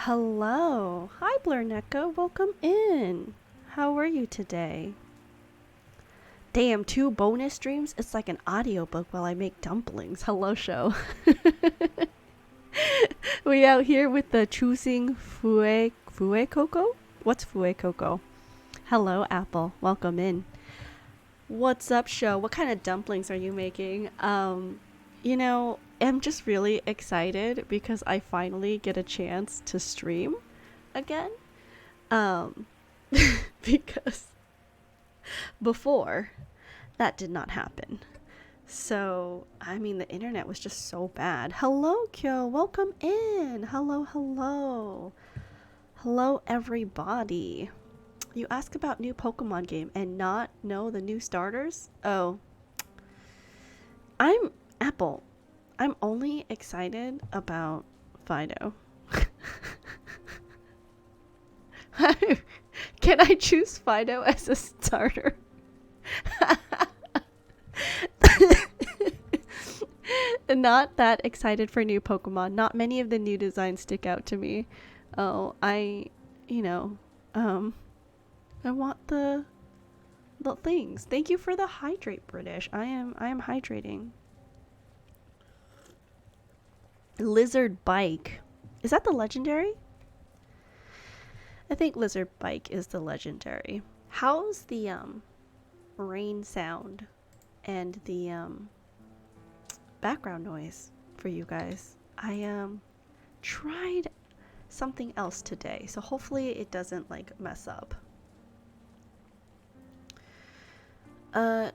Hello. Hi, Blurnecko. Welcome in. How are you today? Damn, 2 bonus streams? It's like an audiobook while I make dumplings. Hello, show. We out here with the choosing Fue Coco? What's Fue Coco? Hello, Apple. Welcome in. What's up, show? What kind of dumplings are you making? I'm just really excited because I finally get a chance to stream again. Um, because before that did not happen. So, I mean, the internet was just so bad. Hello, Kyo. Welcome in. Hello, hello. Hello, everybody. You ask about new Pokemon game and not know the new starters? Oh. I'm Apple. I'm only excited about Fido. Can I choose Fido as a starter? Not that excited for new Pokemon. Not many of the new designs stick out to me. Oh, I want the things. Thank you for the hydrate, British. I am hydrating. Lizard Bike. Is that the legendary? I think Lizard Bike is the legendary. How's the rain sound and the background noise for you guys? I tried something else today, so hopefully it doesn't like mess up.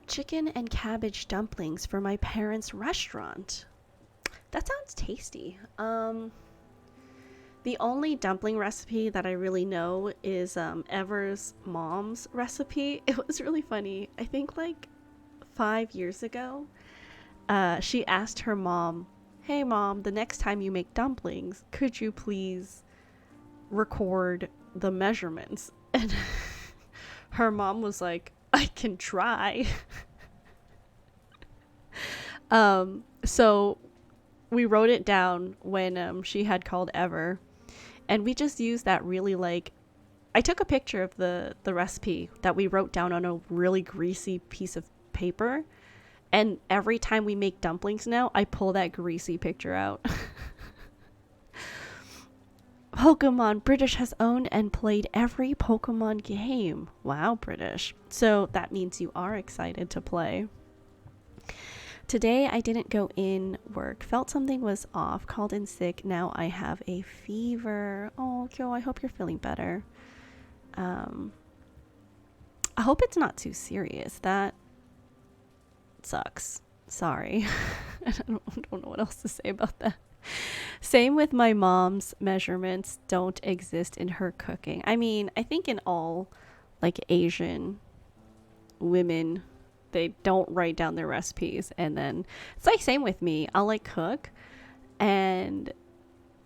Chicken and cabbage dumplings for my parents' restaurant. That sounds tasty. The only dumpling recipe that I really know is Ever's mom's recipe. It was really funny. I think like 5 years ago, she asked her mom, "Hey mom, the next time you make dumplings, could you please record the measurements?" And her mom was like, "I can try." So we wrote it down when she had called Ever, and we just used that really like, I took a picture of the recipe that we wrote down on a really greasy piece of paper, and every time we make dumplings now, I pull that greasy picture out. Pokemon. British has owned and played every Pokemon game. Wow, British. So that means you are excited to play. Today I didn't go in work. Felt something was off. Called in sick. Now I have a fever. Oh, Kyo, I hope you're feeling better. I hope it's not too serious. That sucks. Sorry. I don't know what else to say about that. Same with my mom's measurements don't exist in her cooking. I mean, I think in all like Asian women, they don't write down their recipes, and then it's like same with me. I'll like cook and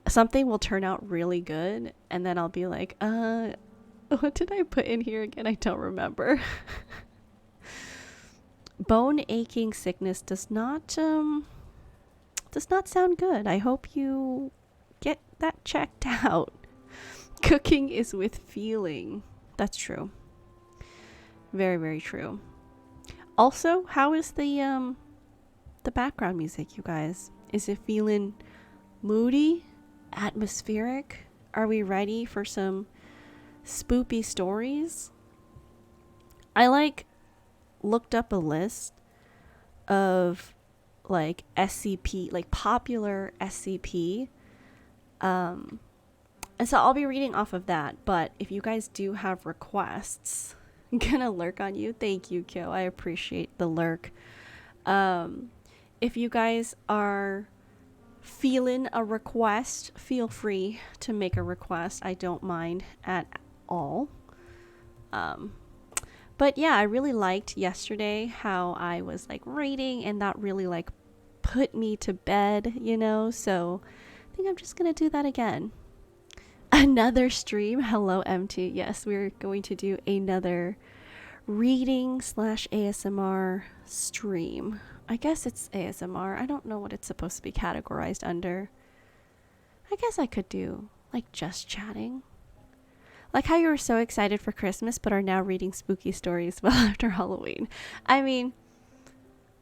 something will turn out really good, and then I'll be like, what did I put in here again? I don't remember. Bone aching sickness does not sound good. I hope you get that checked out. Cooking is with feeling. That's true. Very, very true. Also, how is the background music, you guys? Is it feeling moody, atmospheric? Are we ready for some spoopy stories? I looked up a list of like SCP, like popular SCP. And so I'll be reading off of that, but if you guys do have requests, I'm gonna lurk on you. Thank you, Kyo. I appreciate the lurk. If you guys are feeling a request, feel free to make a request. I don't mind at all. But yeah, I really liked yesterday how I was like reading, and that really like put me to bed, so I think I'm just gonna do that again. Another stream. Hello, MT. Yes, we're going to do another reading / ASMR stream. I guess it's ASMR. I don't know what it's supposed to be categorized under. I guess I could do like just chatting. Like how you were so excited for Christmas but are now reading spooky stories well after Halloween. I mean,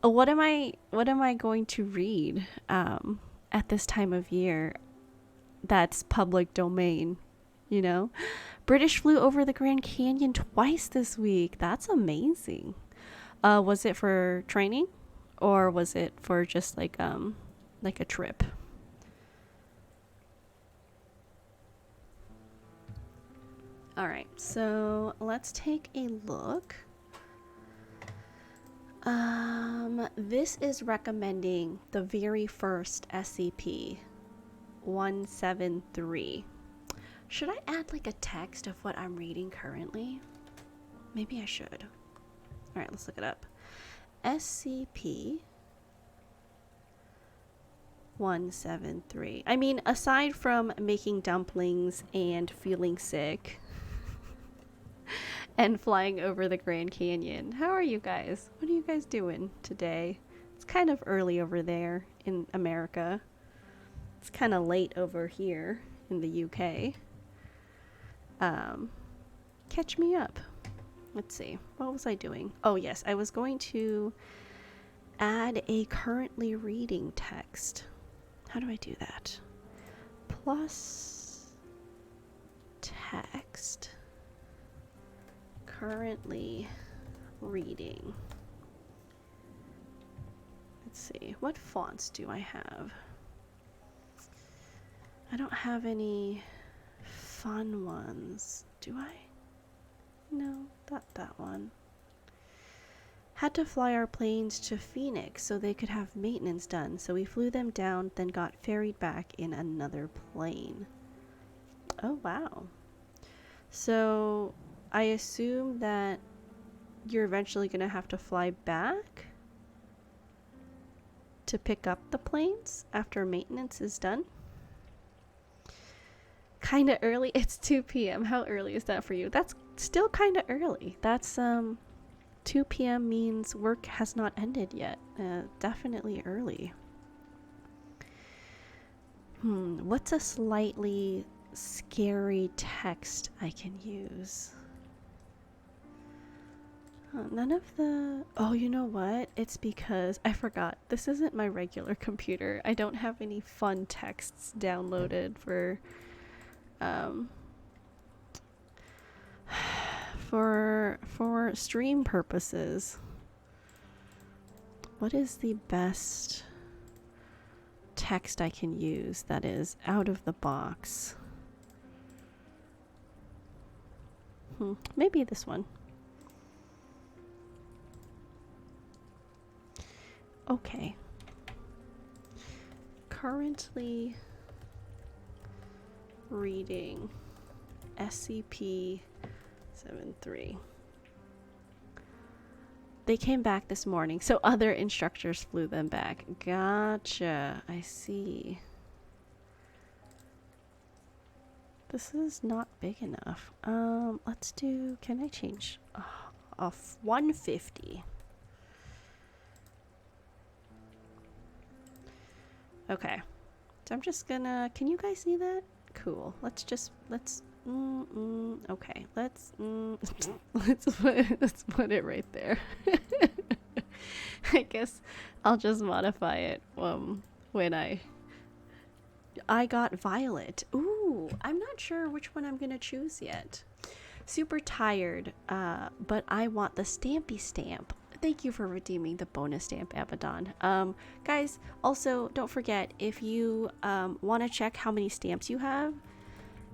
what am I going to read at this time of year that's public domain, you know? British flew over the Grand Canyon twice this week. That's amazing. Was it for training or was it for just like a trip? All right, so let's take a look. This is recommending the very first SCP 173. Should I add like a text of what I'm reading currently? Maybe I should. All right, let's look it up. SCP 173. I mean, aside from making dumplings and feeling sick and flying over the Grand Canyon, how are you guys? What are you guys doing today? It's kind of early over there in America. It's kind of late over here in the UK. Catch me up. Let's see. What was I doing? Oh, yes. I was going to add a currently reading text. How do I do that? Plus text. Currently reading. Let's see. What fonts do I have? I don't have any fun ones. Do I? No, not that one. Had to fly our planes to Phoenix so they could have maintenance done. So we flew them down, then got ferried back in another plane. Oh, wow. So I assume that you're eventually going to have to fly back to pick up the planes after maintenance is done. Kind of early. It's 2 p.m. How early is that for you? That's still kind of early. That's 2 p.m. means work has not ended yet. Definitely early. What's a slightly scary text I can use? None of the... Oh, you know what? It's because I forgot. This isn't my regular computer. I don't have any fun texts downloaded for stream purposes. What is the best text I can use that is out of the box? Maybe this one. Okay. Currently reading SCP-73. They came back this morning, so other instructors flew them back. Gotcha. I see. This is not big enough. Let's do... Can I change? Off 150. Okay. So I'm just gonna... Can you guys see that? Cool. Let's okay. Let's put it right there. I guess I'll just modify it when I got violet. Ooh, I'm not sure which one I'm gonna choose yet. Super tired, but I want the stampy stamp. Thank you for redeeming the bonus stamp, Abaddon. Guys, also don't forget, if you want to check how many stamps you have,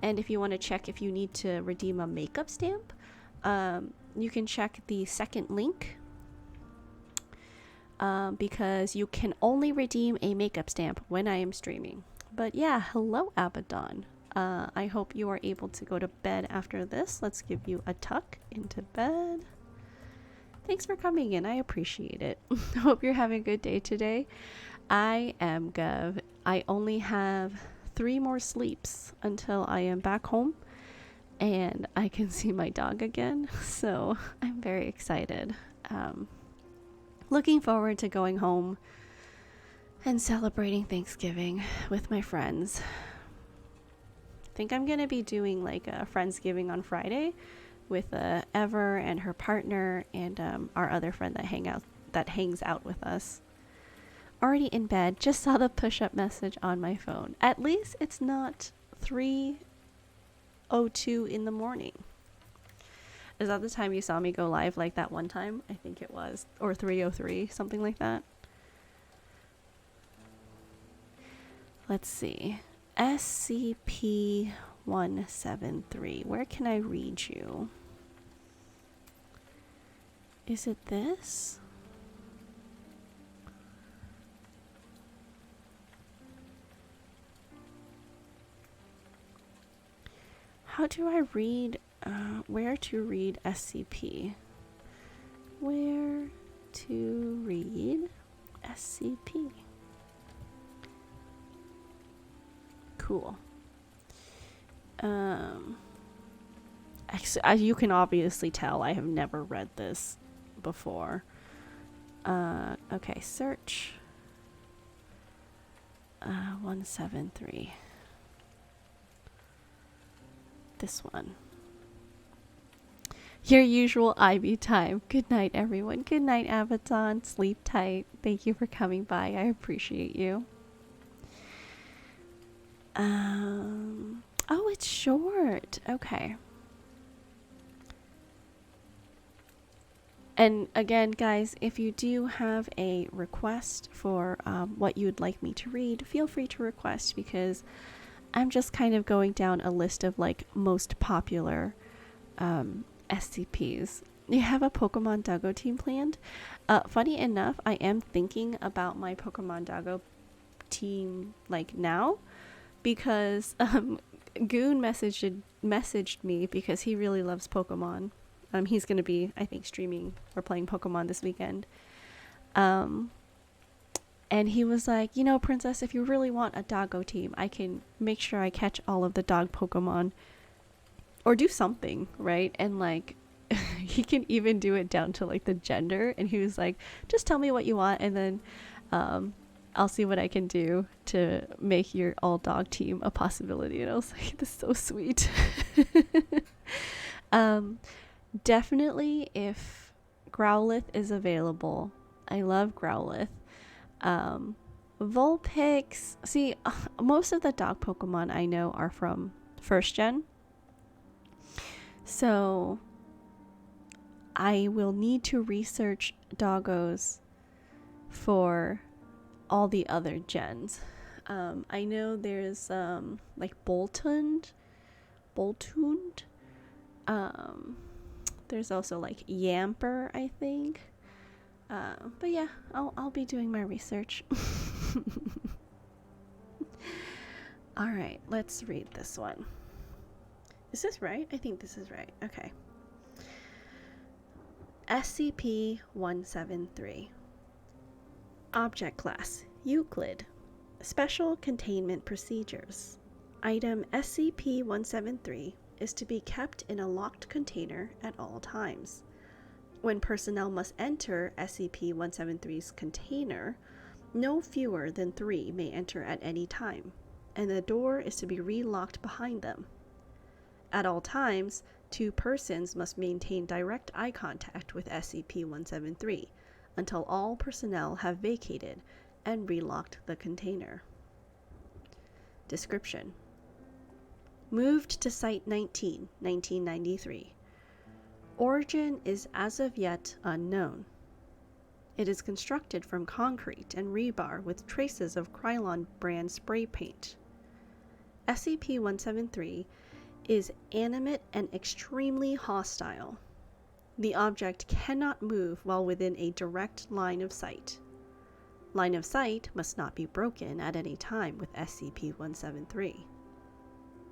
and if you want to check if you need to redeem a makeup stamp, you can check the second link, because you can only redeem a makeup stamp when I am streaming. But yeah, hello Abaddon. I hope you are able to go to bed after this. Let's give you a tuck into bed. Thanks for coming in. I appreciate it. Hope you're having a good day today. I am Gov. I only have 3 more sleeps until I am back home and I can see my dog again. So I'm very excited. Looking forward to going home and celebrating Thanksgiving with my friends. think I'm gonna be doing like a Friendsgiving on Friday with Ever and her partner and our other friend that hangs out with us. Already in bed, just saw the push-up message on my phone. At least it's not 3:02 in the morning. Is that the time you saw me go live like that one time? I think it was. Or 3:03, something like that. Let's see. SCP-173. Where can I read you? Is it this? How do I read, where to read SCP? Where to read SCP? Cool. You can obviously tell I have never read this before. Okay, search. 173. This one. Your usual Ivy time. Good night, everyone. Good night, Abaton. Sleep tight. Thank you for coming by. I appreciate you. Oh, it's short. Okay. And again, guys, if you do have a request for what you'd like me to read, feel free to request, because I'm just kind of going down a list of like most popular SCPs. You have a Pokemon Doggo team planned? Funny enough, I am thinking about my Pokemon Doggo team like now, because Goon messaged me because he really loves Pokemon. He's going to be, I think, streaming or playing Pokemon this weekend. And he was like, you know, Princess, if you really want a doggo team, I can make sure I catch all of the dog Pokemon. Or do something, right? And like, he can even do it down to like the gender. And he was like, just tell me what you want, and then I'll see what I can do to make your all dog team a possibility. And I was like, this is so sweet. Definitely if Growlithe is available. I love Growlithe. Vulpix. See, most of the dog Pokemon I know are from 1st gen. So I will need to research doggos for all the other gens. I know there's like Boltund. There's also like Yamper, I think. But yeah, I'll be doing my research. All right, let's read this one. Is this right? I think this is right. Okay. SCP-173. Object Class Euclid. Special Containment Procedures. Item SCP-173 is to be kept in a locked container at all times. When personnel must enter SCP-173's container, no fewer than 3 may enter at any time, and the door is to be re-locked behind them. At all times, 2 persons must maintain direct eye contact with SCP-173 until all personnel have vacated and relocked the container. Description: moved to Site-19, 1993. Origin is as of yet unknown. It is constructed from concrete and rebar with traces of Krylon brand spray paint. SCP-173 is animate and extremely hostile. The object cannot move while within a direct line of sight. Line of sight must not be broken at any time with SCP-173.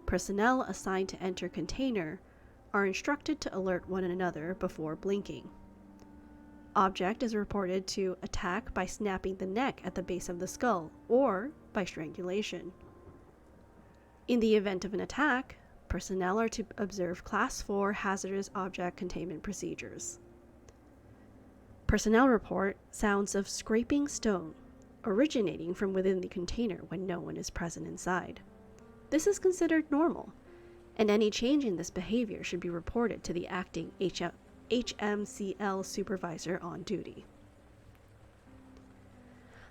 Personnel assigned to enter container are instructed to alert one another before blinking. Object is reported to attack by snapping the neck at the base of the skull or by strangulation. In the event of an attack, personnel are to observe Class 4 hazardous object containment procedures. Personnel report sounds of scraping stone originating from within the container when no one is present inside. This is considered normal, and any change in this behavior should be reported to the acting HMCL supervisor on duty.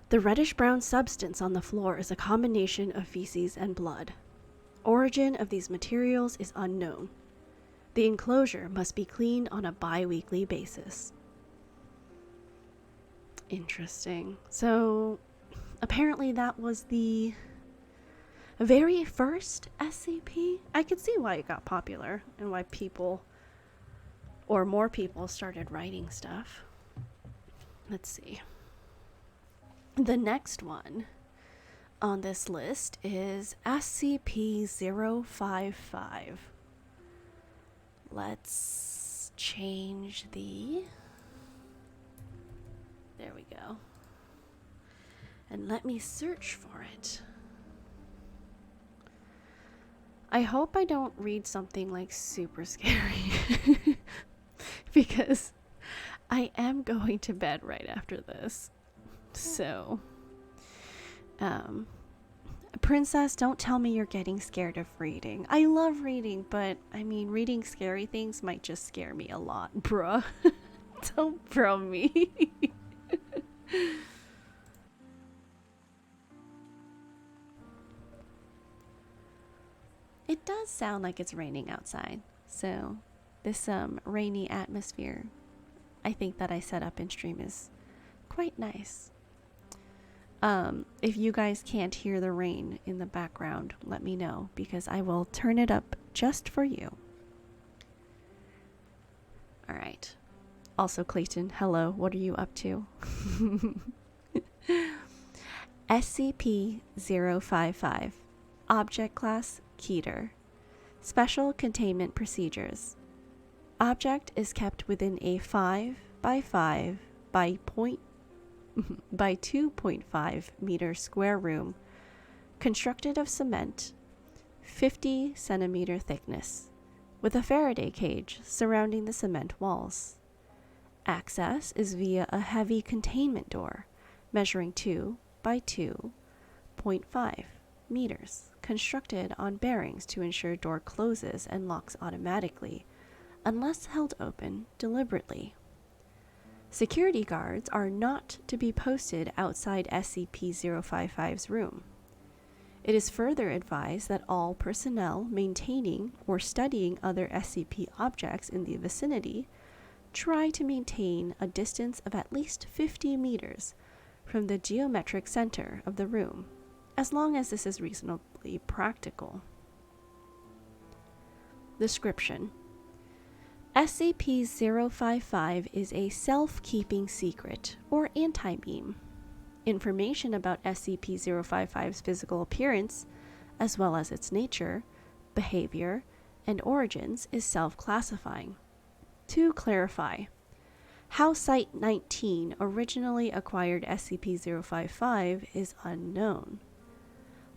The reddish-brown substance on the floor is a combination of feces and blood. Origin of these materials is unknown. The enclosure must be cleaned on a bi-weekly basis. Interesting. So, apparently that was the very first SCP. I could see why it got popular and why people, or more people, started writing stuff. Let's see. The next one on this list is SCP-055. Let's change the... There we go. And let me search for it. I hope I don't read something like super scary because I am going to bed right after this. So, Princess, don't tell me you're getting scared of reading. I love reading, but I mean, reading scary things might just scare me a lot, bruh. Don't bro me. It does sound like it's raining outside, so this rainy atmosphere I think that I set up in stream is quite nice. If you guys can't hear the rain in the background, let me know because I will turn it up just for you. All right. Also, Clayton, hello. What are you up to? SCP-055. Object Class Keter. Special Containment Procedures. Object is kept within a 5 by 5 by 2.5 meter square room constructed of cement, 50 centimeter thickness, with a Faraday cage surrounding the cement walls. Access is via a heavy containment door measuring 2 by 2.5 meters, constructed on bearings to ensure door closes and locks automatically unless held open deliberately. Security guards are not to be posted outside SCP-055's room. It is further advised that all personnel maintaining or studying other SCP objects in the vicinity try to maintain a distance of at least 50 meters from the geometric center of the room, as long as this is reasonably practical. Description: SCP-055 is a self-keeping secret, or anti-meme. Information about SCP-055's physical appearance, as well as its nature, behavior, and origins, is self-classifying. To clarify, how Site-19 originally acquired SCP-055 is unknown.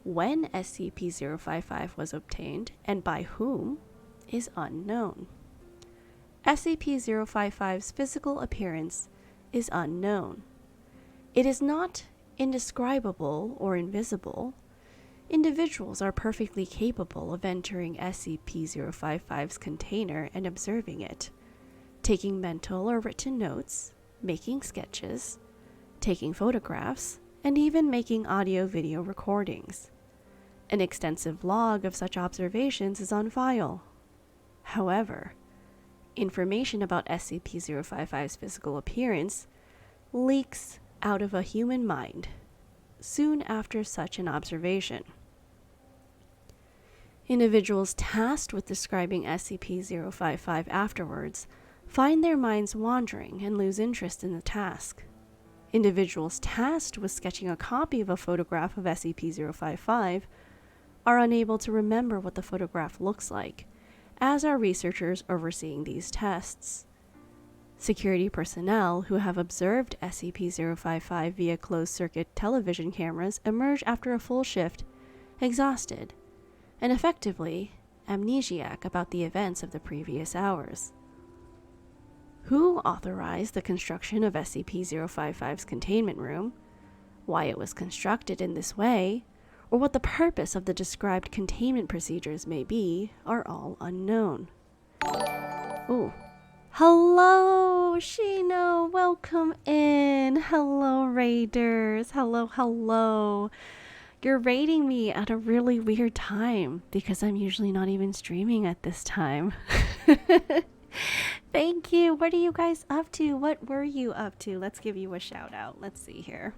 When SCP-055 was obtained, and by whom, is unknown. SCP-055's physical appearance is unknown. It is not indescribable or invisible. Individuals are perfectly capable of entering SCP-055's container and observing it, taking mental or written notes, making sketches, taking photographs, and even making audio-video recordings. An extensive log of such observations is on file. However, information about SCP-055's physical appearance leaks out of a human mind soon after such an observation. Individuals tasked with describing SCP-055 afterwards find their minds wandering and lose interest in the task. Individuals tasked with sketching a copy of a photograph of SCP-055 are unable to remember what the photograph looks like, as are researchers overseeing these tests. Security personnel who have observed SCP-055 via closed-circuit television cameras emerge after a full shift, exhausted, and effectively amnesiac about the events of the previous hours. Who authorized the construction of SCP-055's containment room, why it was constructed in this way, or what the purpose of the described containment procedures may be are all unknown. Ooh. Hello, Shino. Welcome in. Hello, Raiders. Hello. You're raiding me at a really weird time because I'm usually not even streaming at this time. Thank you. What are you guys up to? What were you up to? Let's give you a shout out. Let's see here.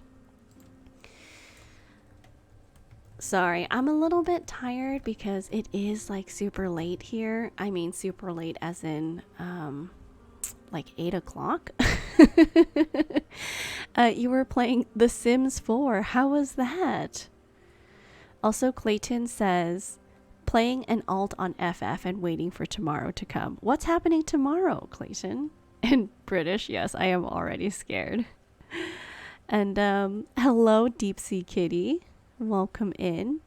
Sorry, I'm a little bit tired because it is like super late here. I mean, super late as in like 8 o'clock. You were playing The Sims 4. How was that? Also, Clayton says, playing an alt on FF and waiting for tomorrow to come. What's happening tomorrow, Clayton? In British, yes, I am already scared. And hello, Deep Sea Kitty. Welcome in.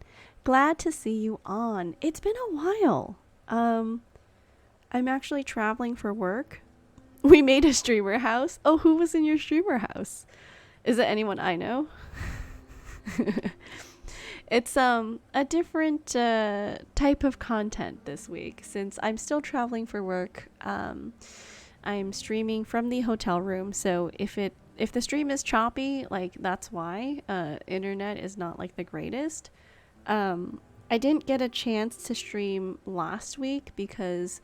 Glad to see you on. It's been a while. I'm actually traveling for work. We made a streamer house. Oh, who was in your streamer house? Is it anyone I know? It's a different type of content this week since I'm still traveling for work. I'm streaming from the hotel room, so if the stream is choppy, like that's why. Internet is not like the greatest. I didn't get a chance to stream last week because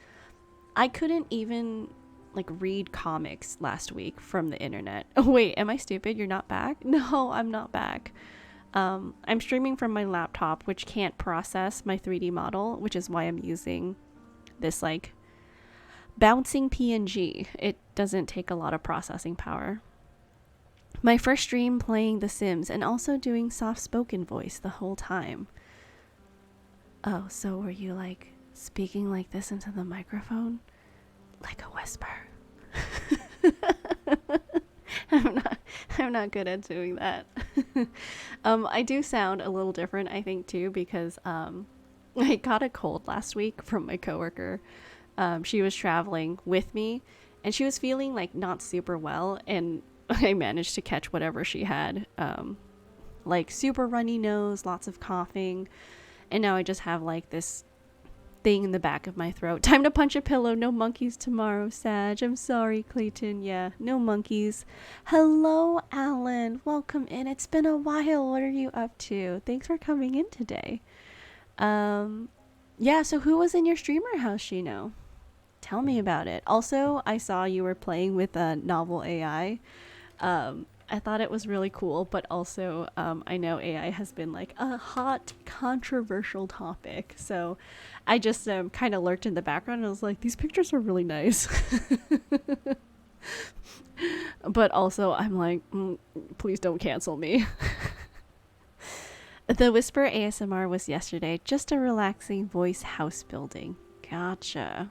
I couldn't even like read comics last week from the internet. Oh wait, am I stupid? You're not back? No, I'm not back. I'm streaming from my laptop, which can't process my 3D model, which is why I'm using this like bouncing PNG. It doesn't take a lot of processing power. My first stream playing The Sims and also doing soft-spoken voice the whole time. Oh, so were you like speaking like this into the microphone? Like a whisper. I'm not good at doing that. I do sound a little different, I think, too, because I got a cold last week from my coworker. She was traveling with me, and she was feeling like not super well, and I managed to catch whatever she had. Like super runny nose, lots of coughing, and now I just have like this thing in the back of my throat. Time to punch a pillow. No monkeys tomorrow, Sag. I'm sorry, Clayton. Yeah, no monkeys. Hello, Alan. Welcome in. It's been a while. What are you up to? Thanks for coming in today. Yeah, so who was in your streamer house, Shino? Tell me about it. Also, I saw you were playing with a novel AI. I thought it was really cool, but also I know AI has been like a hot, controversial topic. So I just kind of lurked in the background and I was like, these pictures are really nice. But also I'm like, please don't cancel me. The Whisper ASMR was yesterday, just a relaxing voice house building. Gotcha.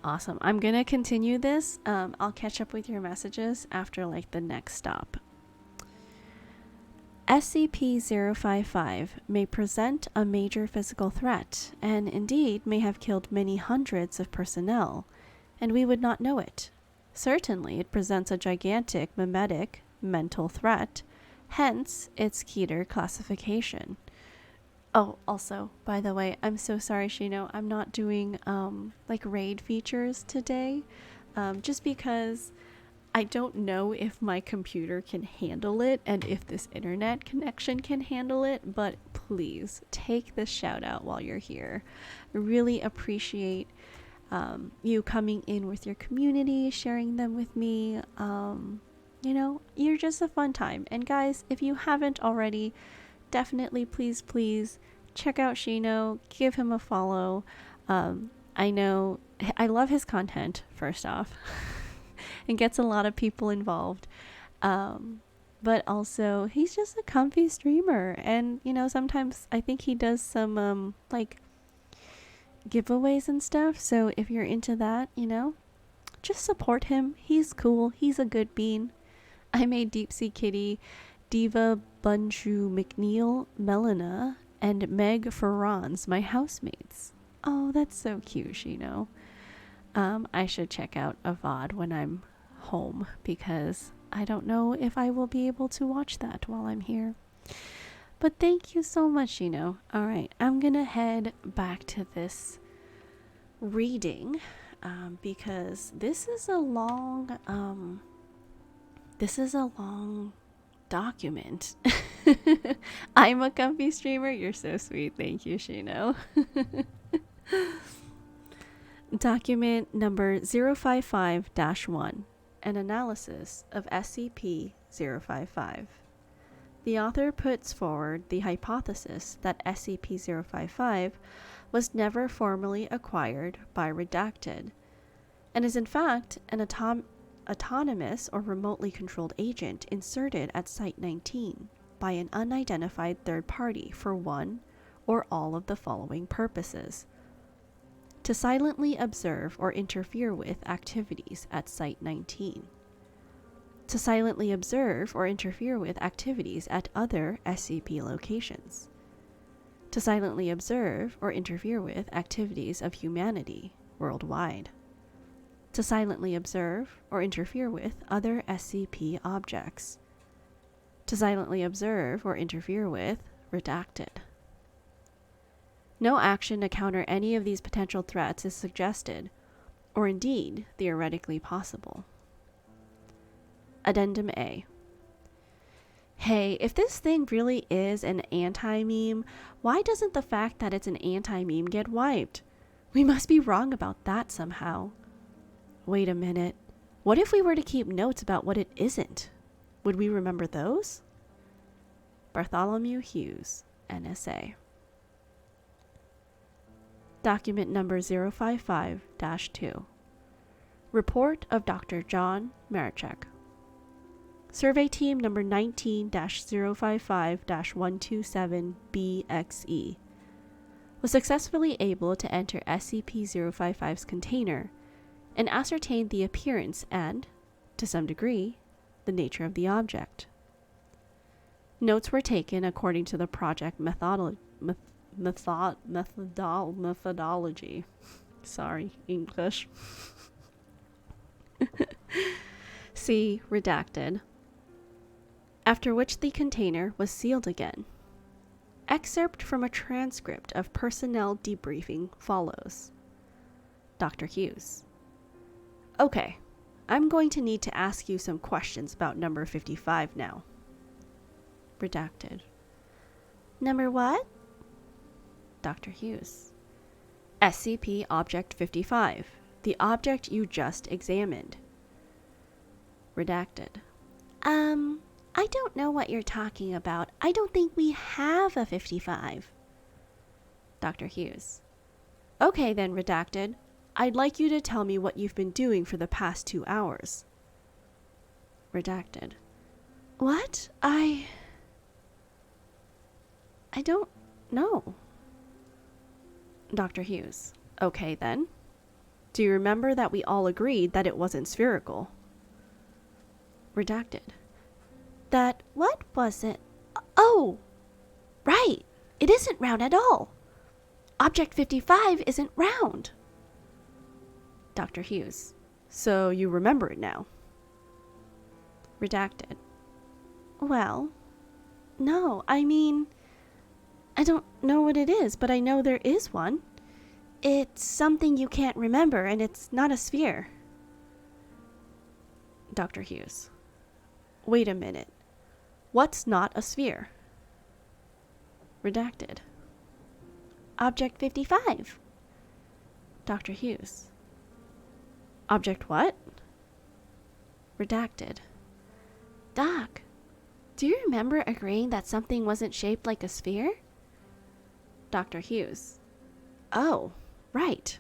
Awesome. I'm going to continue this. I'll catch up with your messages after like the next stop. SCP-055 may present a major physical threat and indeed may have killed many hundreds of personnel, and we would not know it. Certainly, it presents a gigantic mimetic mental threat, hence its Keter classification. Oh, also, by the way, I'm so sorry, Shino. I'm not doing like raid features today, just because I don't know if my computer can handle it and if this internet connection can handle it. But please take this shout out while you're here. I really appreciate you coming in with your community, sharing them with me. You know, you're just a fun time. And guys, if you haven't already, definitely please check out Shino, give him a follow. I know I love his content, first off, and gets a lot of people involved, but also he's just a comfy streamer, and you know, sometimes I think he does some like giveaways and stuff, so if you're into that, you know, just support him. He's cool, he's a good bean. I made Deep Sea Kitty, Diva Bunju McNeil, Melina, and Meg Ferrans my housemates. Oh, that's so cute, Shino. I should check out a VOD when I'm home because I don't know if I will be able to watch that while I'm here. But thank you so much, Shino. All right, I'm gonna head back to this reading because this is a long document. I'm a comfy streamer. You're so sweet. Thank you, Shino. Document number 055-1, an analysis of SCP-055. The author puts forward the hypothesis that SCP-055 was never formally acquired by Redacted, and is in fact an autonomous or remotely controlled agent inserted at Site-19 by an unidentified third party for one or all of the following purposes: to silently observe or interfere with activities at Site-19, to silently observe or interfere with activities at other SCP locations, to silently observe or interfere with activities of humanity worldwide, to silently observe or interfere with other SCP objects, to silently observe or interfere with Redacted. No action to counter any of these potential threats is suggested, or indeed theoretically possible. Addendum A. Hey, if this thing really is an anti-meme, why doesn't the fact that it's an anti-meme get wiped? We must be wrong about that somehow. Wait a minute. What if we were to keep notes about what it isn't? Would we remember those? Bartholomew Hughes, NSA. Document number 055-2. Report of Dr. John Marichek. Survey team number 19-055-127BXE was successfully able to enter SCP-055's container and ascertain the appearance and, to some degree, the nature of the object. Notes were taken according to the project methodology. Sorry, English. See Redacted. After which the container was sealed again. Excerpt from a transcript of personnel debriefing follows. Dr. Hughes. Okay, I'm going to need to ask you some questions about number 55 now. Redacted. Number what? Dr. Hughes. SCP Object 55, the object you just examined. Redacted. I don't know what you're talking about. I don't think we have a 55. Dr. Hughes. Okay then, Redacted. I'd like you to tell me what you've been doing for the past 2 hours. Redacted. What? I don't know. Dr. Hughes. Okay then. Do you remember that we all agreed that it wasn't spherical? Redacted. That what was it? Oh, right. It isn't round at all. Object 55 isn't round. Dr. Hughes. So you remember it now? Redacted. Well, no, I mean, I don't know what it is, but I know there is one. It's something you can't remember, and it's not a sphere. Dr. Hughes. Wait a minute. What's not a sphere? Redacted. Object 55. Dr. Hughes. Object what? Redacted. Doc, do you remember agreeing that something wasn't shaped like a sphere? Dr. Hughes. Oh, right.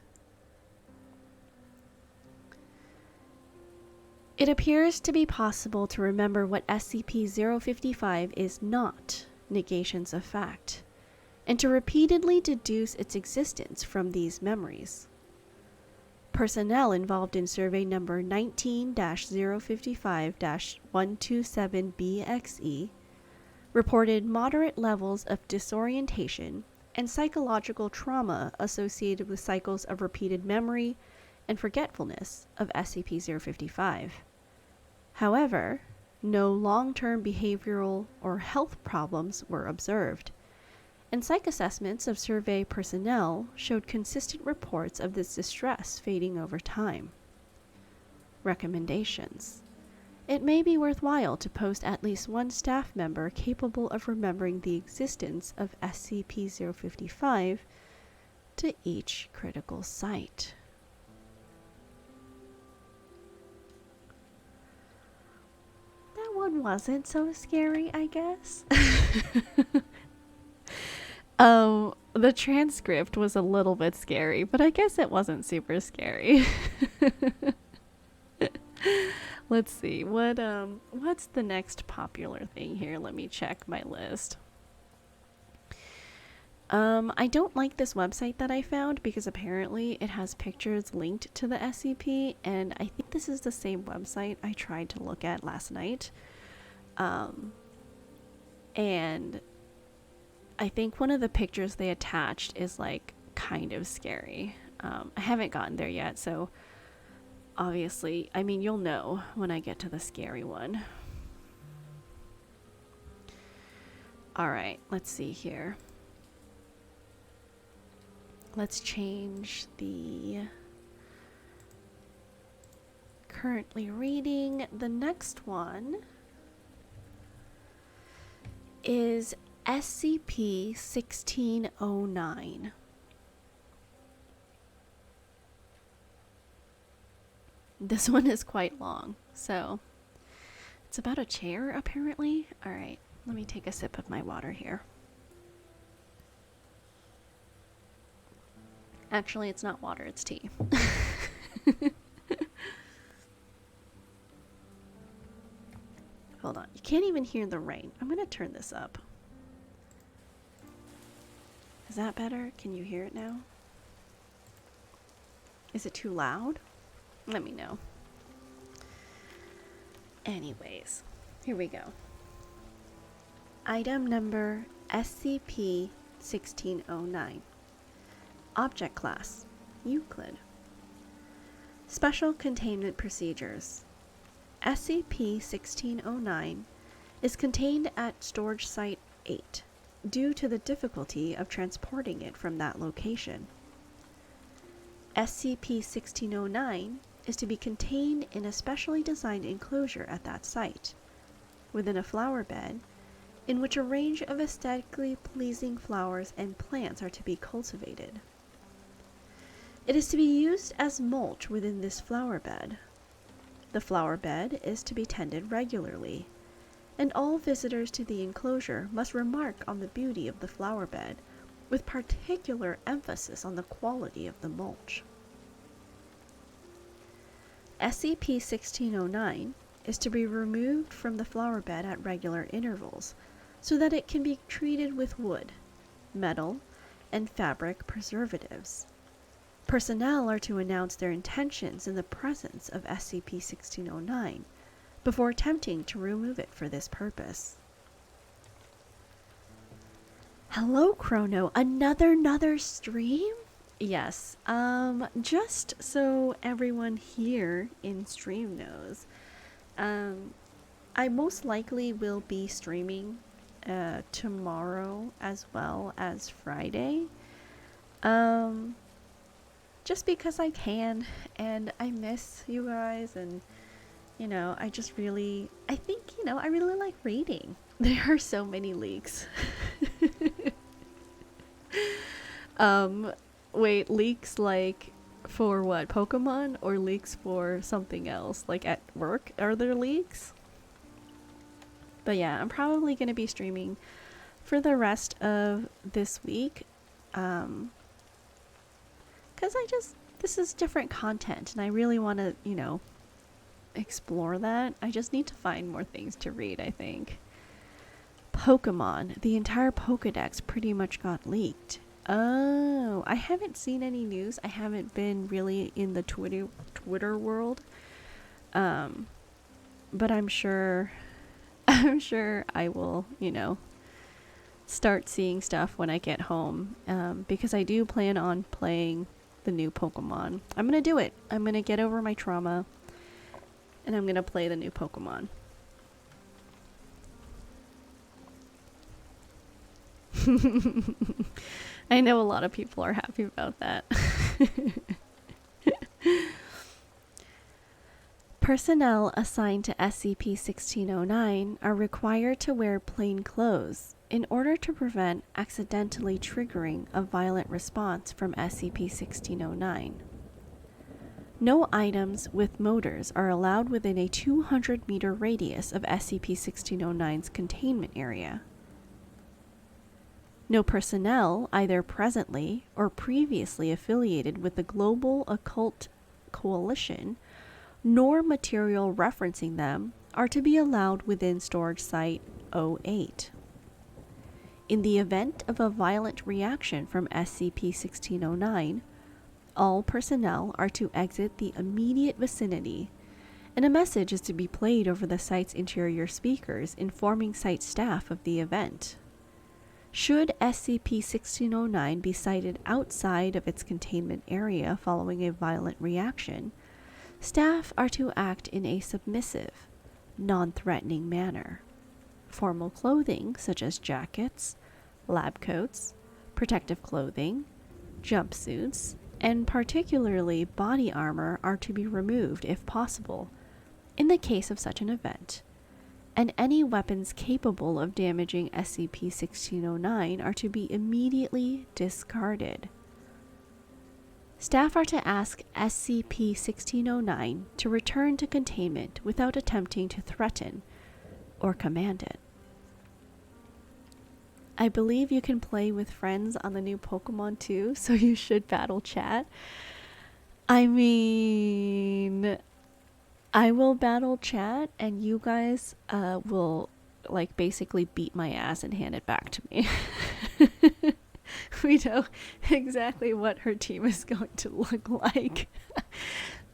It appears to be possible to remember what SCP-055 is not, negations of fact, and to repeatedly deduce its existence from these memories. Personnel involved in survey number 19-055-127BXE reported moderate levels of disorientation and psychological trauma associated with cycles of repeated memory and forgetfulness of SCP-055. However, No long-term behavioral or health problems were observed, and psych assessments of survey personnel showed consistent reports of this distress fading over time. Recommendations. It may be worthwhile to post at least one staff member capable of remembering the existence of SCP-055 to each critical site. That one wasn't so scary, I guess. The transcript was a little bit scary, but I guess it wasn't super scary. Let's see. What's the next popular thing here? Let me check my list. I don't like this website that I found because apparently it has pictures linked to the SCP, and I think this is the same website I tried to look at last night. And I think one of the pictures they attached is like kind of scary. I haven't gotten there yet, so obviously, I mean, you'll know when I get to the scary one. Alright, let's see here. Let's change the currently reading. The next one is SCP-1609. This one is quite long, so it's about a chair, apparently. Alright, let me take a sip of my water here. Actually, it's not water, it's tea. Hold on, you can't even hear the rain. I'm gonna turn this up. Is that better? Can you hear it now? Is it too loud? Let me know. Anyways, here we go. Item number SCP-1609. Object Class: Euclid. Special Containment Procedures. SCP-1609 is contained at Storage Site 8 due to the difficulty of transporting it from that location. SCP-1609 is to be contained in a specially designed enclosure at that site, within a flower bed, in which a range of aesthetically pleasing flowers and plants are to be cultivated. It is to be used as mulch within this flower bed. The flower bed is to be tended regularly, and all visitors to the enclosure must remark on the beauty of the flower bed, with particular emphasis on the quality of the mulch. SCP-1609 is to be removed from the flower bed at regular intervals so that it can be treated with wood, metal, and fabric preservatives. Personnel are to announce their intentions in the presence of SCP-1609 before attempting to remove it for this purpose. Hello, Chrono. Another stream? Yes. Just so everyone here in stream knows, I most likely will be streaming tomorrow as well as Friday. Just because I can, and I miss you guys, and I just really, I really like reading. There are so many leaks. Wait, leaks like for what? Pokemon, or leaks for something else? Like at work, are there leaks? But yeah, I'm probably gonna be streaming for the rest of this week. Because this is different content, and I really want to, explore that. I just need to find more things to read, I think. Pokemon. The entire Pokedex pretty much got leaked. Oh, I haven't seen any news. I haven't been really in the Twitter world. But I'm sure I will, start seeing stuff when I get home. Because I do plan on playing the new Pokemon. I'm gonna do it. I'm gonna get over my trauma, and I'm gonna play the new Pokemon. I know a lot of people are happy about that. Personnel assigned to SCP-1609 are required to wear plain clothes in order to prevent accidentally triggering a violent response from SCP-1609. No items with motors are allowed within a 200-meter radius of SCP-1609's containment area. No personnel, either presently or previously affiliated with the Global Occult Coalition, nor material referencing them, are to be allowed within Storage Site 08. In the event of a violent reaction from SCP-1609, all personnel are to exit the immediate vicinity, and a message is to be played over the site's interior speakers informing site staff of the event. Should SCP-1609 be sighted outside of its containment area following a violent reaction, staff are to act in a submissive, non-threatening manner. Formal clothing, such as jackets, lab coats, protective clothing, jumpsuits, and particularly body armor are to be removed if possible, in the case of such an event, and any weapons capable of damaging SCP-1609 are to be immediately discarded. Staff are to ask SCP-1609 to return to containment without attempting to threaten or command it. I believe you can play with friends on the new Pokemon too, so you should battle chat. I mean, I will battle chat and you guys will like basically beat my ass and hand it back to me. We know exactly what her team is going to look like.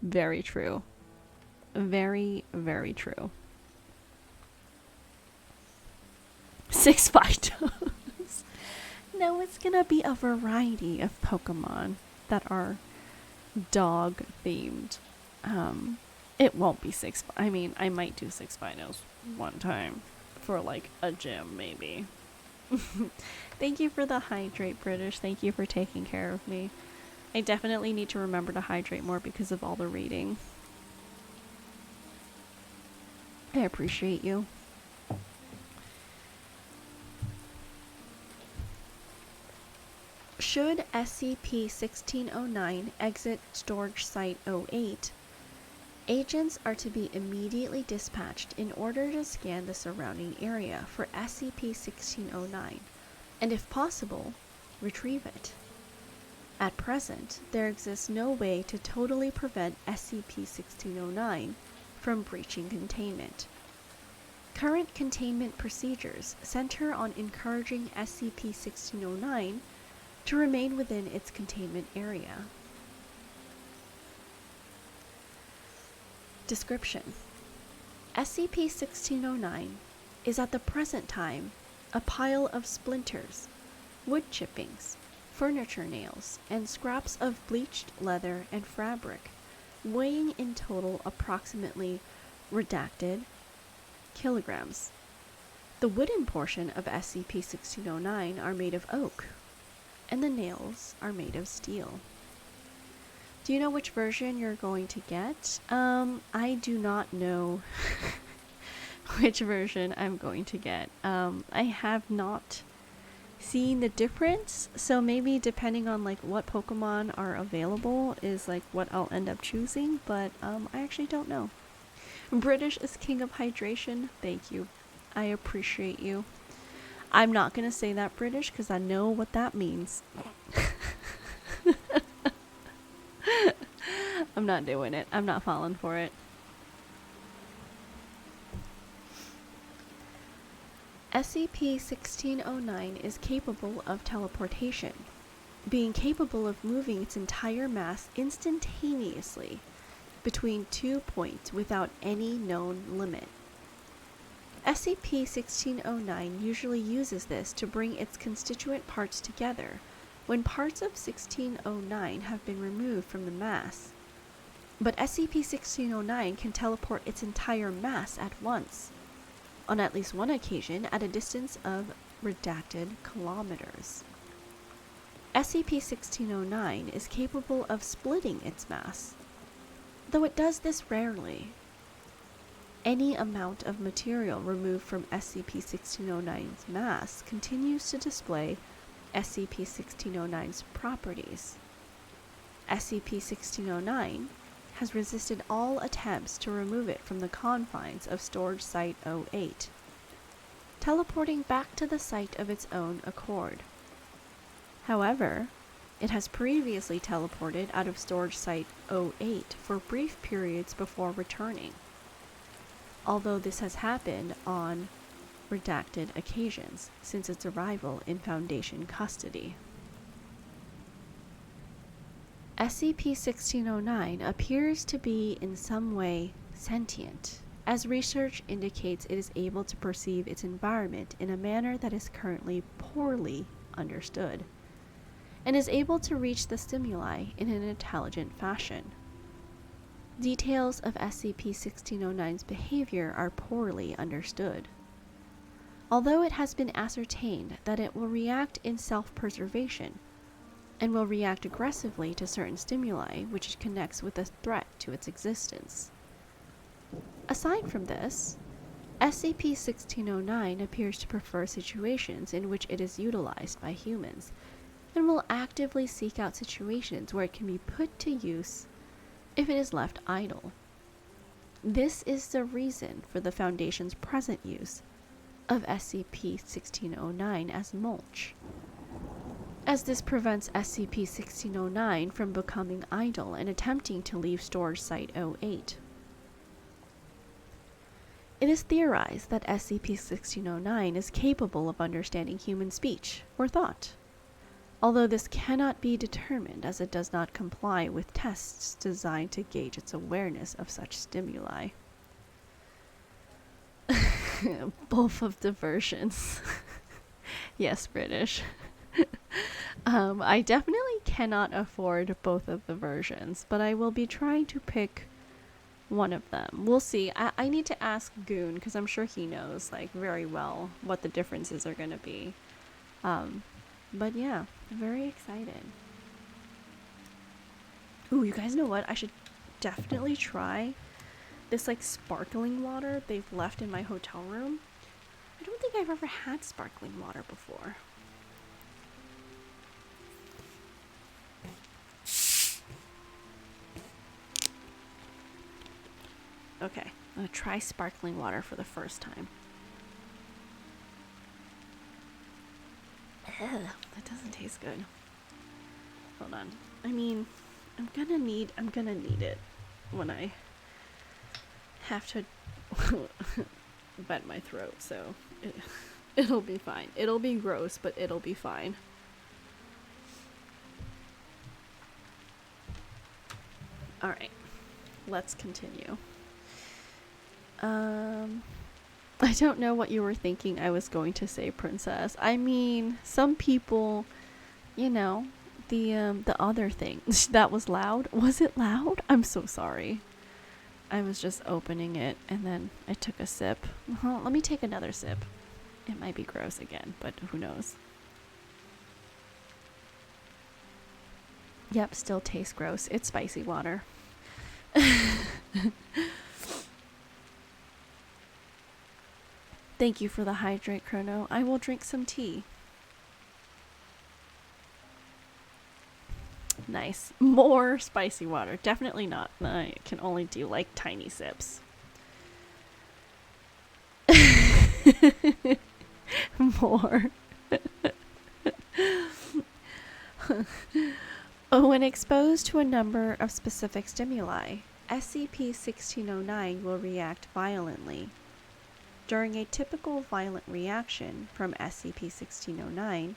Very true. Very, very true. 6 Fidos. No, it's gonna be a variety of Pokemon that are dog themed. It won't be 6. I mean, I might do 6 Fidos one time for like a gym, maybe. Thank you for the hydrate, British. Thank you for taking care of me. I definitely need to remember to hydrate more because of all the reading. I appreciate you. Should SCP-1609 exit Storage Site 08, agents are to be immediately dispatched in order to scan the surrounding area for SCP-1609, and if possible, retrieve it. At present, there exists no way to totally prevent SCP-1609 from breaching containment. Current containment procedures center on encouraging SCP-1609 to remain within its containment area. Description: SCP-1609 is at the present time a pile of splinters, wood chippings, furniture nails, and scraps of bleached leather and fabric, weighing in total approximately redacted kilograms. The wooden portion of SCP-1609 are made of oak, and the nails are made of steel. Do you know which version you're going to get? I do not know which version I'm going to get. I have not seen the difference, so maybe depending on like what Pokemon are available is like what I'll end up choosing, but I actually don't know. British is king of hydration. Thank you. I appreciate you. I'm not gonna say that, British, because I know what that means. I'm not doing it. I'm not falling for it. SCP-1609 is capable of teleportation, being capable of moving its entire mass instantaneously between 2 points without any known limit. SCP-1609 usually uses this to bring its constituent parts together when parts of 1609 have been removed from the mass. But SCP-1609 can teleport its entire mass at once, on at least one occasion at a distance of redacted kilometers. SCP-1609 is capable of splitting its mass, though it does this rarely. Any amount of material removed from SCP-1609's mass continues to display SCP-1609's properties. SCP-1609 has resisted all attempts to remove it from the confines of Storage Site-08, teleporting back to the site of its own accord. However, it has previously teleported out of Storage Site-08 for brief periods before returning, although this has happened on redacted occasions since its arrival in Foundation custody. SCP-1609 appears to be in some way sentient, as research indicates it is able to perceive its environment in a manner that is currently poorly understood, and is able to reach the stimuli in an intelligent fashion. Details of SCP-1609's behavior are poorly understood, although it has been ascertained that it will react in self-preservation and will react aggressively to certain stimuli which it connects with a threat to its existence. Aside from this, SCP-1609 appears to prefer situations in which it is utilized by humans, and will actively seek out situations where it can be put to use if it is left idle. This is the reason for the Foundation's present use of SCP-1609 as mulch, as this prevents SCP-1609 from becoming idle and attempting to leave Storage Site-08. It is theorized that SCP-1609 is capable of understanding human speech or thought, although this cannot be determined as it does not comply with tests designed to gauge its awareness of such stimuli. Both of the versions. Yes, British. I definitely cannot afford both of the versions, but I will be trying to pick one of them. We'll see. I need to ask Goon, because I'm sure he knows, like, very well what the differences are going to be. But yeah, very excited. Ooh, you guys know what? I should definitely try this, like, sparkling water they've left in my hotel room. I don't think I've ever had sparkling water before. Okay, I'm gonna try sparkling water for the first time. Ugh, that doesn't taste good. Hold on. I mean, I'm gonna need it when I have to wet my throat, so it'll be fine. It'll be gross, but it'll be fine. Alright, let's continue. I don't know what you were thinking I was going to say, Princess. I mean, some people, you know, the other thing. That was loud? Was it loud? I'm so sorry. I was just opening it and then I took a sip. Well, let me take another sip. It might be gross again, but who knows. Yep, still tastes gross. It's spicy water. Thank you for the hydrate, Chrono. I will drink some tea. Nice. More spicy water. Definitely not. I can only do like tiny sips. More. When exposed to a number of specific stimuli, SCP-1609 will react violently. During a typical violent reaction from SCP-1609,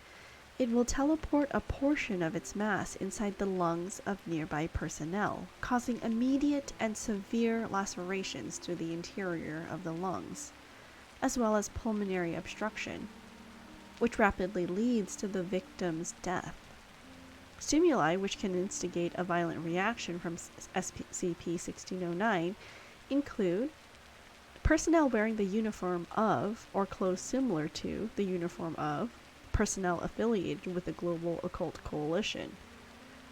it will teleport a portion of its mass inside the lungs of nearby personnel, causing immediate and severe lacerations to the interior of the lungs, as well as pulmonary obstruction, which rapidly leads to the victim's death. Stimuli which can instigate a violent reaction from SCP-1609 include personnel wearing the uniform of, or clothes similar to, the uniform of, personnel affiliated with the Global Occult Coalition.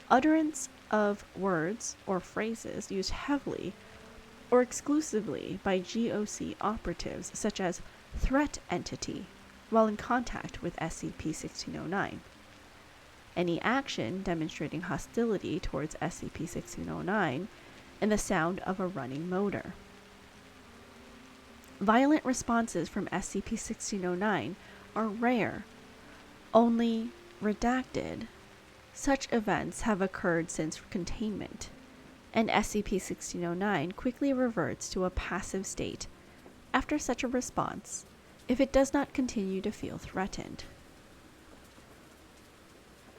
Utterance of words or phrases used heavily or exclusively by GOC operatives such as threat entity while in contact with SCP-1609. Any action demonstrating hostility towards SCP-1609 and the sound of a running motor. Violent responses from SCP-1609 are rare, only redacted. Such events have occurred since containment, and SCP-1609 quickly reverts to a passive state after such a response if it does not continue to feel threatened.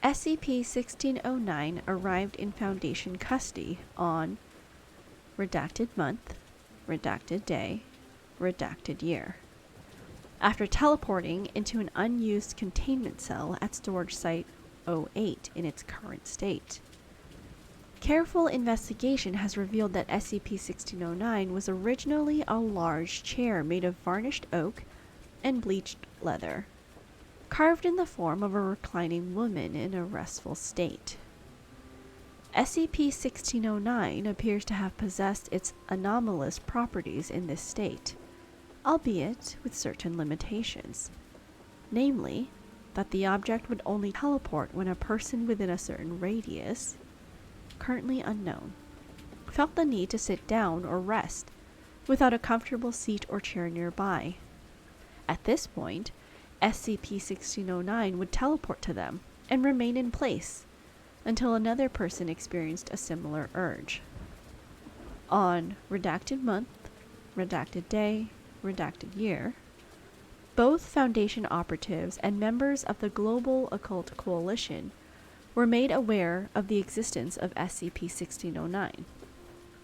SCP-1609 arrived in Foundation custody on redacted month, redacted day, redacted year, after teleporting into an unused containment cell at Storage Site 08 in its current state. Careful investigation has revealed that SCP-1609 was originally a large chair made of varnished oak and bleached leather, carved in the form of a reclining woman in a restful state. SCP-1609 appears to have possessed its anomalous properties in this state, albeit with certain limitations, namely, that the object would only teleport when a person within a certain radius, currently unknown, felt the need to sit down or rest without a comfortable seat or chair nearby. At this point, SCP-1609 would teleport to them and remain in place until another person experienced a similar urge. On redacted month, redacted day, redacted year, both Foundation operatives and members of the Global Occult Coalition were made aware of the existence of SCP-1609,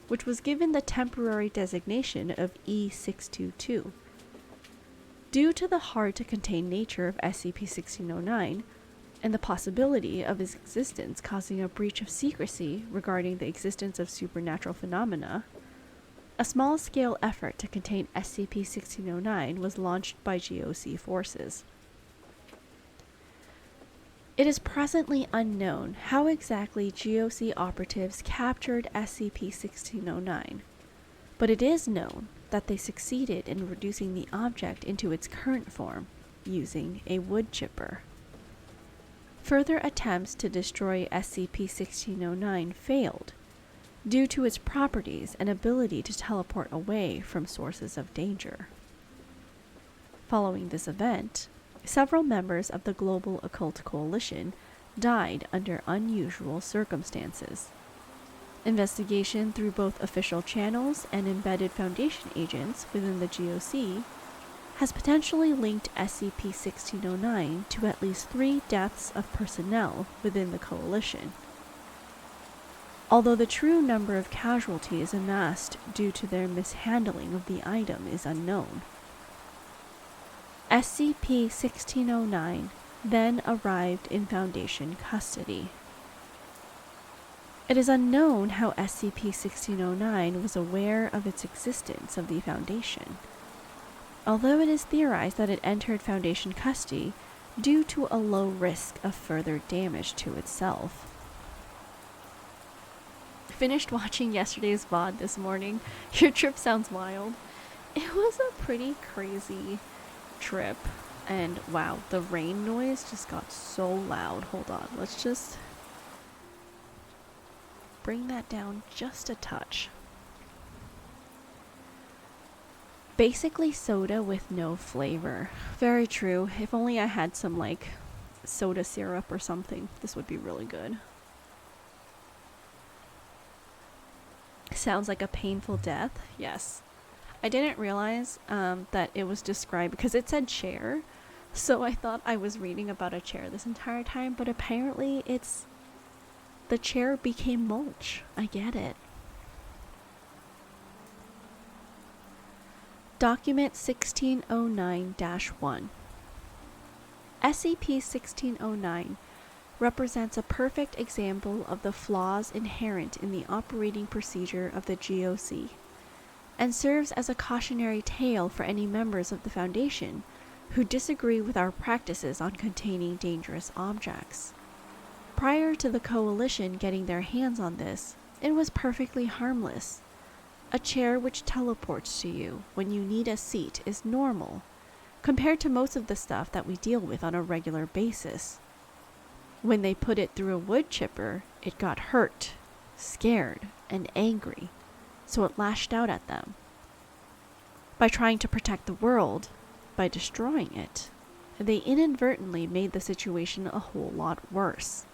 which was given the temporary designation of E-622. Due to the hard-to-contain nature of SCP-1609 and the possibility of its existence causing a breach of secrecy regarding the existence of supernatural phenomena, a small-scale effort to contain SCP-1609 was launched by GOC forces. It is presently unknown how exactly GOC operatives captured SCP-1609, but it is known that they succeeded in reducing the object into its current form using a wood chipper. Further attempts to destroy SCP-1609 failed, due to its properties and ability to teleport away from sources of danger. Following this event, several members of the Global Occult Coalition died under unusual circumstances. Investigation through both official channels and embedded Foundation agents within the GOC has potentially linked SCP-1609 to at least 3 deaths of personnel within the Coalition, although the true number of casualties amassed due to their mishandling of the item is unknown. SCP-1609 then arrived in Foundation custody. It is unknown how SCP-1609 was aware of its existence of the Foundation, although it is theorized that it entered Foundation custody due to a low risk of further damage to itself. Finished watching yesterday's VOD this morning. Your trip sounds wild. It was a pretty crazy trip, and wow, the rain noise just got so loud. Hold on, let's just bring that down just a touch. Basically soda with no flavor. Very true. If only I had some like soda syrup or something, this would be really good. Sounds like a painful death. Yes. I didn't realize that it was described because it said chair, so I thought I was reading about a chair this entire time, but apparently it's the chair became mulch. I get it. Document 1609-1. SCP-1609 represents a perfect example of the flaws inherent in the operating procedure of the GOC, and serves as a cautionary tale for any members of the Foundation who disagree with our practices on containing dangerous objects. Prior to the Coalition getting their hands on this, it was perfectly harmless. A chair which teleports to you when you need a seat is normal, compared to most of the stuff that we deal with on a regular basis. When they put it through a wood chipper, it got hurt, scared, and angry, so it lashed out at them. By trying to protect the world, by destroying it, they inadvertently made the situation a whole lot worse.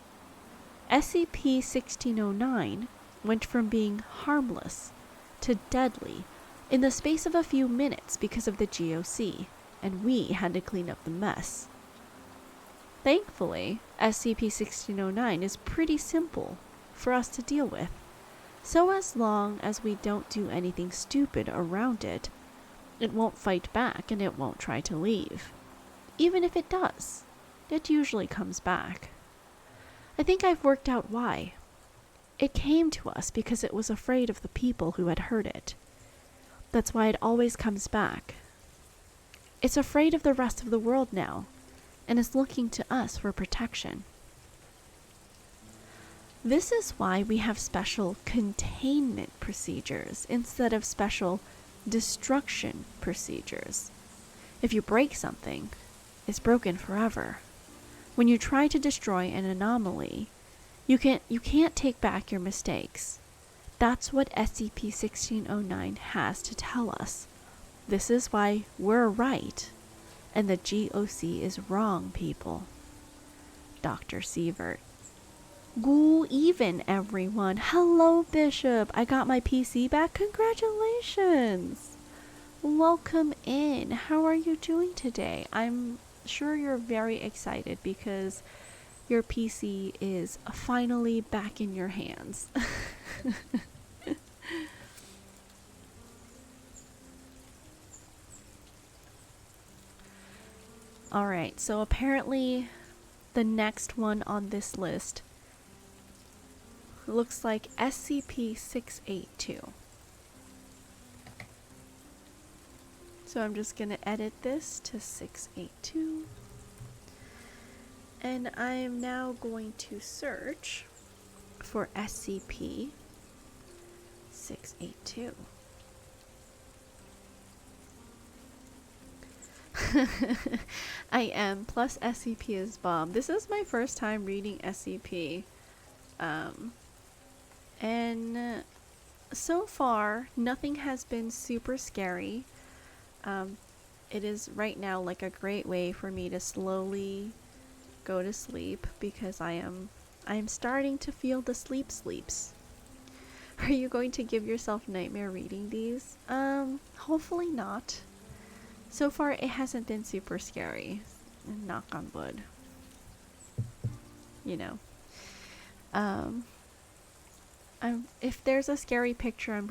SCP-1609 went from being harmless to deadly in the space of a few minutes because of the GOC, and we had to clean up the mess. Thankfully, SCP-1609 is pretty simple for us to deal with, so as long as we don't do anything stupid around it, it won't fight back and it won't try to leave. Even if it does, it usually comes back. I think I've worked out why. It came to us because it was afraid of the people who had hurt it. That's why it always comes back. It's afraid of the rest of the world now, and is looking to us for protection. This is why we have special containment procedures instead of special destruction procedures. If you break something, it's broken forever. When you try to destroy an anomaly, you can't take back your mistakes. That's what SCP-1609 has to tell us. This is why we're right, and the GOC is wrong, people. Dr. Sievert. Ghoul even, everyone. Hello, Bishop. I got my PC back. Congratulations. Welcome in. How are you doing today? I'm sure you're very excited because your PC is finally back in your hands. Alright, so apparently the next one on this list looks like SCP-682. So I'm just going to edit this to 682. And I'm now going to search for SCP-682. I am, plus SCP is bomb. This is my first time reading SCP. And so far, nothing has been super scary. It is right now like a great way for me to slowly go to sleep because I am starting to feel the sleeps. Are you going to give yourself nightmare reading these? Hopefully not. So far it hasn't been super scary. Knock on wood. You know. If there's a scary picture,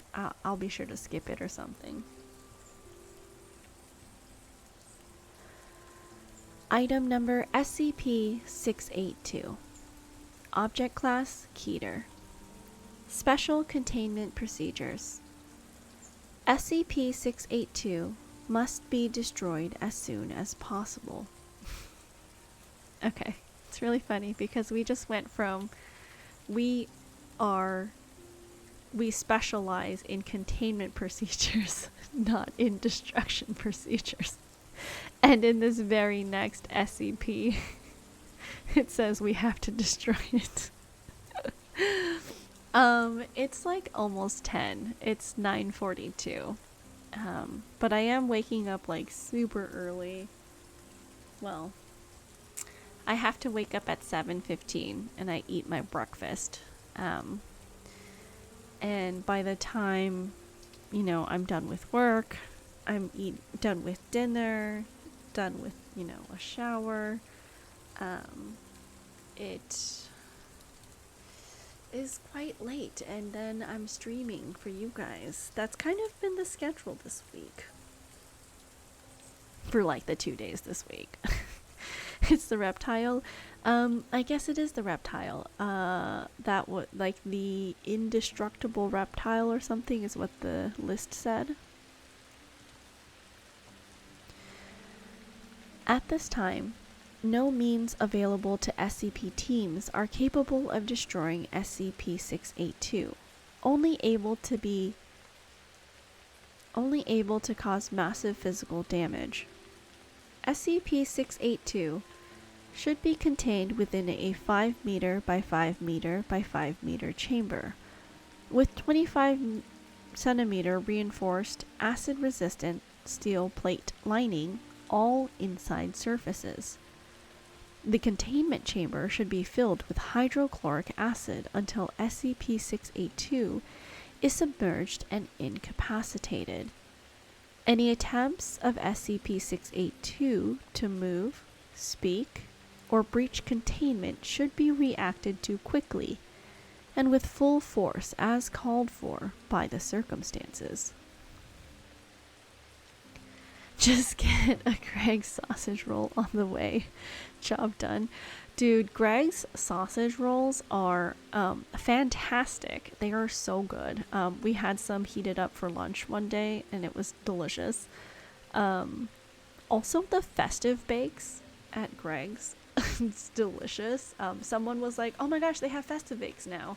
I'll be sure to skip it or something. Item number SCP-682. Object Class Keter. Special Containment Procedures. SCP-682 must be destroyed as soon as possible. Okay, it's really funny because we just went from we specialize in containment procedures, not in destruction procedures. And in this very next SCP, it says we have to destroy it. It's like almost 10. It's 9:42. But I am waking up like super early. Well, I have to wake up at 7:15 and I eat my breakfast. And by the time, I'm done with work, done with dinner, done with, a shower, it is quite late, and then I'm streaming for you guys. That's kind of been the schedule this week. For like the 2 days this week. It's the reptile. I guess it is the reptile. That would, like, the indestructible reptile or something is what the list said. At this time, no means available to SCP teams are capable of destroying SCP-682, only able to cause massive physical damage. SCP-682 should be contained within a 5 meter by 5 meter by 5 meter chamber, with 25 centimeter reinforced acid-resistant steel plate lining all inside surfaces. The containment chamber should be filled with hydrochloric acid until SCP-682 is submerged and incapacitated. Any attempts of SCP-682 to move, speak, or breach containment should be reacted to quickly and with full force as called for by the circumstances. Just get a Greg's sausage roll on the way. Job done. Dude, Greg's sausage rolls are fantastic. They are so good. We had some heated up for lunch one day and it was delicious. Also the festive bakes at Greg's. It's delicious. Someone was like, oh my gosh, they have festive bakes now.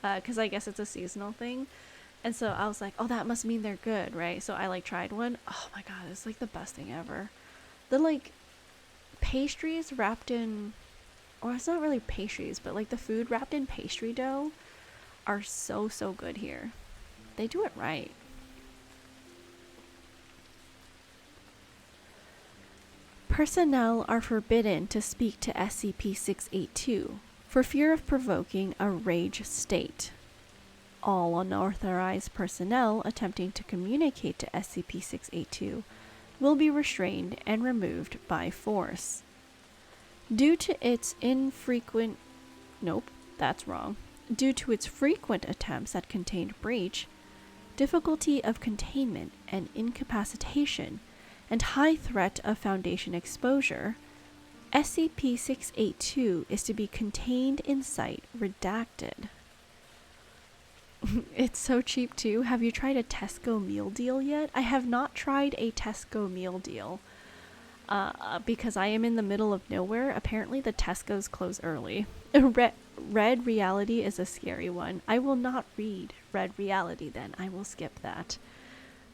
Because I guess it's a seasonal thing. And so I was like, oh, that must mean they're good, right? So I like tried one. Oh my god, it's like the best thing ever. The like pastries wrapped in, or it's not really pastries, but like the food wrapped in pastry dough are so good here. They do it right. Personnel are forbidden to speak to SCP-682 for fear of provoking a rage state. All unauthorized personnel attempting to communicate to SCP-682 will be restrained and removed by force. Due to its frequent attempts at contained breach, difficulty of containment and incapacitation, and high threat of Foundation exposure, SCP-682 is to be contained in site redacted. It's so cheap too. Have you tried a Tesco meal deal yet? I have not tried a Tesco meal deal. Because I am in the middle of nowhere. Apparently the Tesco's close early. Red Reality is a scary one. I will not read Red Reality then. I will skip that.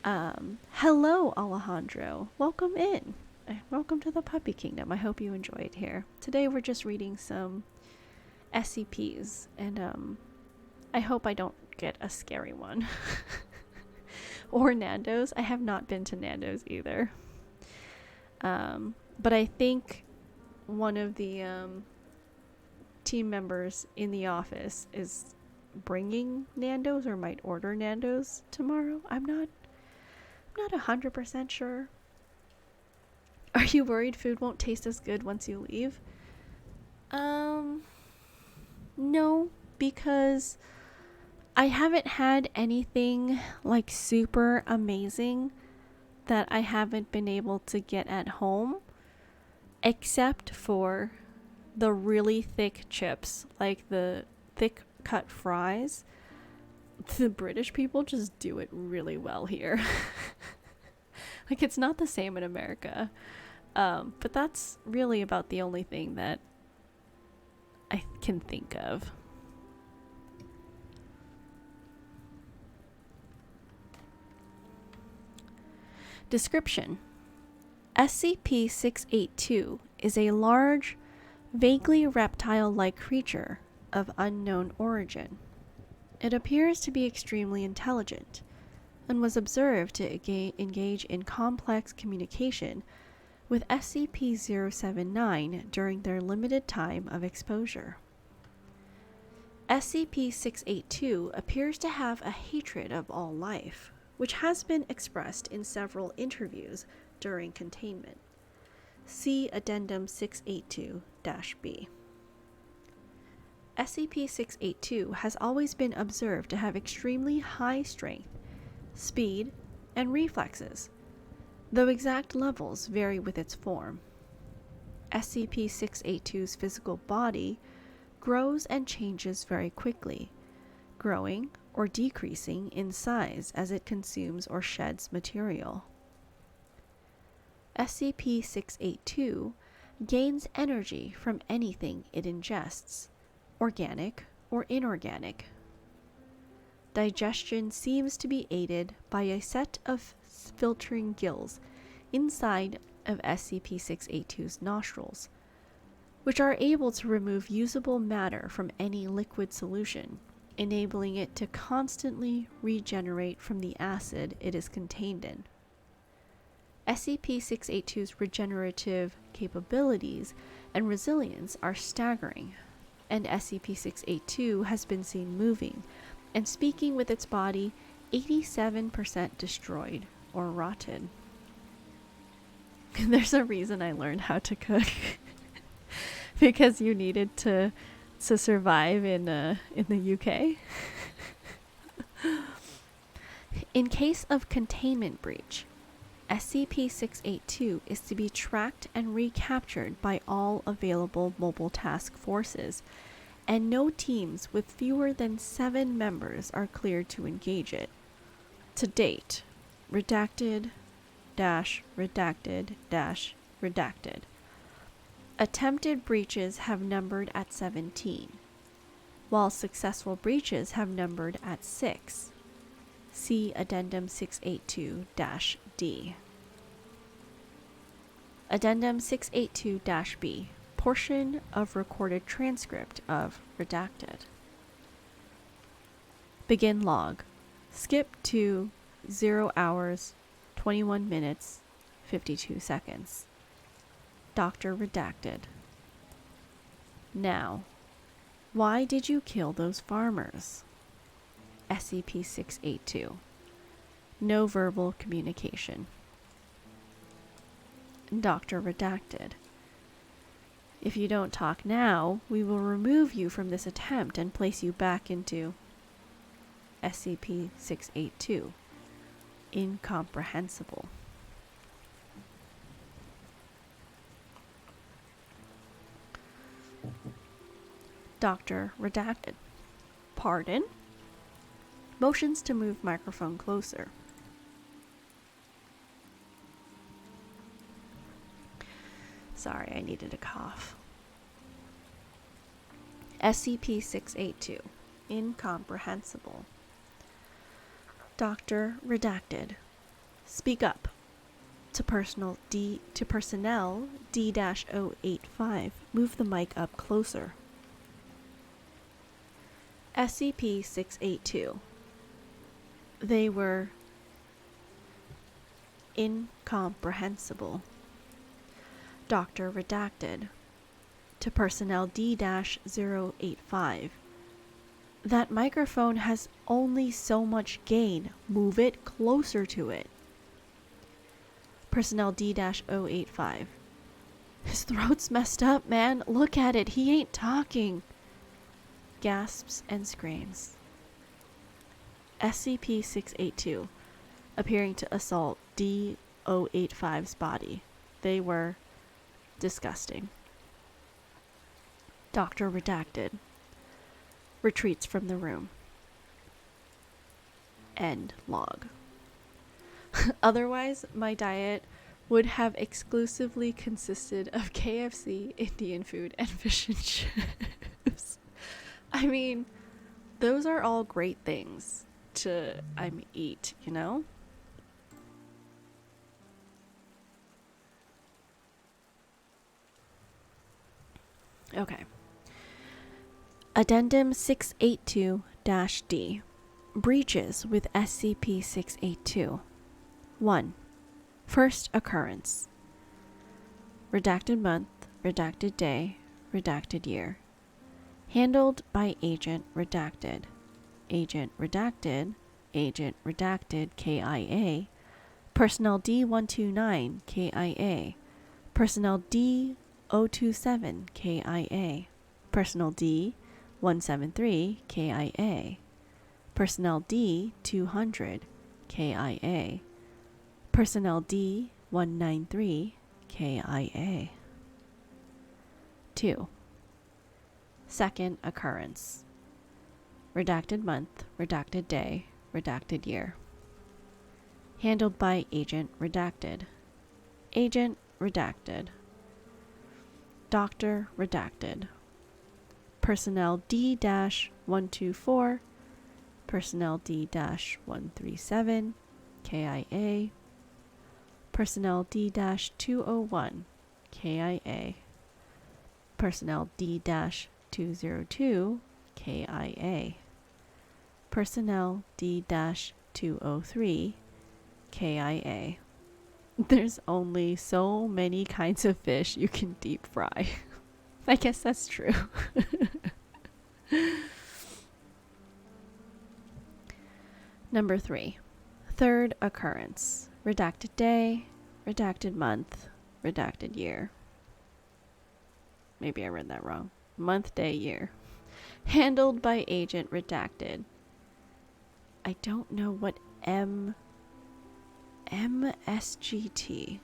Hello, Alejandro. Welcome in. Welcome to the Puppy Kingdom. I hope you enjoy it here. Today we're just reading some SCPs. And I hope I don't get a scary one. Or Nando's. I have not been to Nando's either. But I think one of the team members in the office is bringing Nando's or might order Nando's tomorrow. I'm not 100% sure. Are you worried food won't taste as good once you leave? No, because I haven't had anything like super amazing that I haven't been able to get at home, except for the really thick chips, like the thick cut fries. The British people just do it really well here. Like, it's not the same in America. But that's really about the only thing that I can think of. Description: SCP-682 is a large, vaguely reptile-like creature of unknown origin. It appears to be extremely intelligent and was observed to engage in complex communication with SCP-079 during their limited time of exposure. SCP-682 appears to have a hatred of all life, which has been expressed in several interviews during containment. See Addendum 682-B. SCP-682 has always been observed to have extremely high strength, speed, and reflexes, though exact levels vary with its form. SCP-682's physical body grows and changes very quickly, growing or decreasing in size as it consumes or sheds material. SCP-682 gains energy from anything it ingests, organic or inorganic. Digestion seems to be aided by a set of filtering gills inside of SCP-682's nostrils, which are able to remove usable matter from any liquid solution, enabling it to constantly regenerate from the acid it is contained in. SCP-682's regenerative capabilities and resilience are staggering, and SCP-682 has been seen moving and speaking with its body 87% destroyed or rotted. There's a reason I learned how to cook. Because you needed to survive in the UK. In case of containment breach, SCP-682 is to be tracked and recaptured by all available mobile task forces, and no teams with fewer than 7 members are cleared to engage it. To date, redacted. Attempted breaches have numbered at 17, while successful breaches have numbered at 6. See Addendum 682-D. Addendum 682-B. Portion of recorded transcript of redacted. Begin log. Skip to 0 hours, 21 minutes, 52 seconds. Dr. Redacted. Now, why did you kill those farmers? SCP-682. No verbal communication. Dr. Redacted. If you don't talk now, we will remove you from this attempt and place you back into SCP-682. Incomprehensible. Dr. Redacted. Pardon? Motions to move microphone closer. Sorry, I needed a cough. SCP-682. Incomprehensible. Dr. Redacted. Speak up. To personnel D-085. Move the mic up closer. SCP-682. They were incomprehensible. Dr. Redacted. To personnel D-085. That microphone has only so much gain. Move it closer to it. Personnel D-085. His throat's messed up, man. Look at it. He ain't talking. Gasps and screams. SCP-682. Appearing to assault D-085's body. They were disgusting. Dr. Redacted. Retreats from the room. End log. Otherwise, my diet would have exclusively consisted of KFC, Indian food, and fish and chips. I mean, those are all great things to eat, you know? Okay. Addendum 682-D. Breaches with SCP-682. 1. First occurrence. Redacted month, redacted day, redacted year. Handled by Agent Redacted. Agent Redacted, Agent Redacted KIA. Personnel D-129 KIA. Personnel D-027 KIA. Personnel D-173 KIA. Personnel D-200 KIA. Personnel D-193 KIA. 2. Second occurrence. Redacted month, redacted day, redacted year. Handled by Agent Redacted. Agent Redacted. Doctor Redacted. Personnel D-124. Personnel D-137. KIA. Personnel D-201. KIA. Personnel D-202. KIA. Personnel D-203. KIA. There's only so many kinds of fish you can deep fry. I guess that's true. Number 3. Third occurrence. Redacted day, redacted month, redacted year. Maybe I read that wrong. Month, day, year. Handled by Agent Redacted. I don't know what MSGT.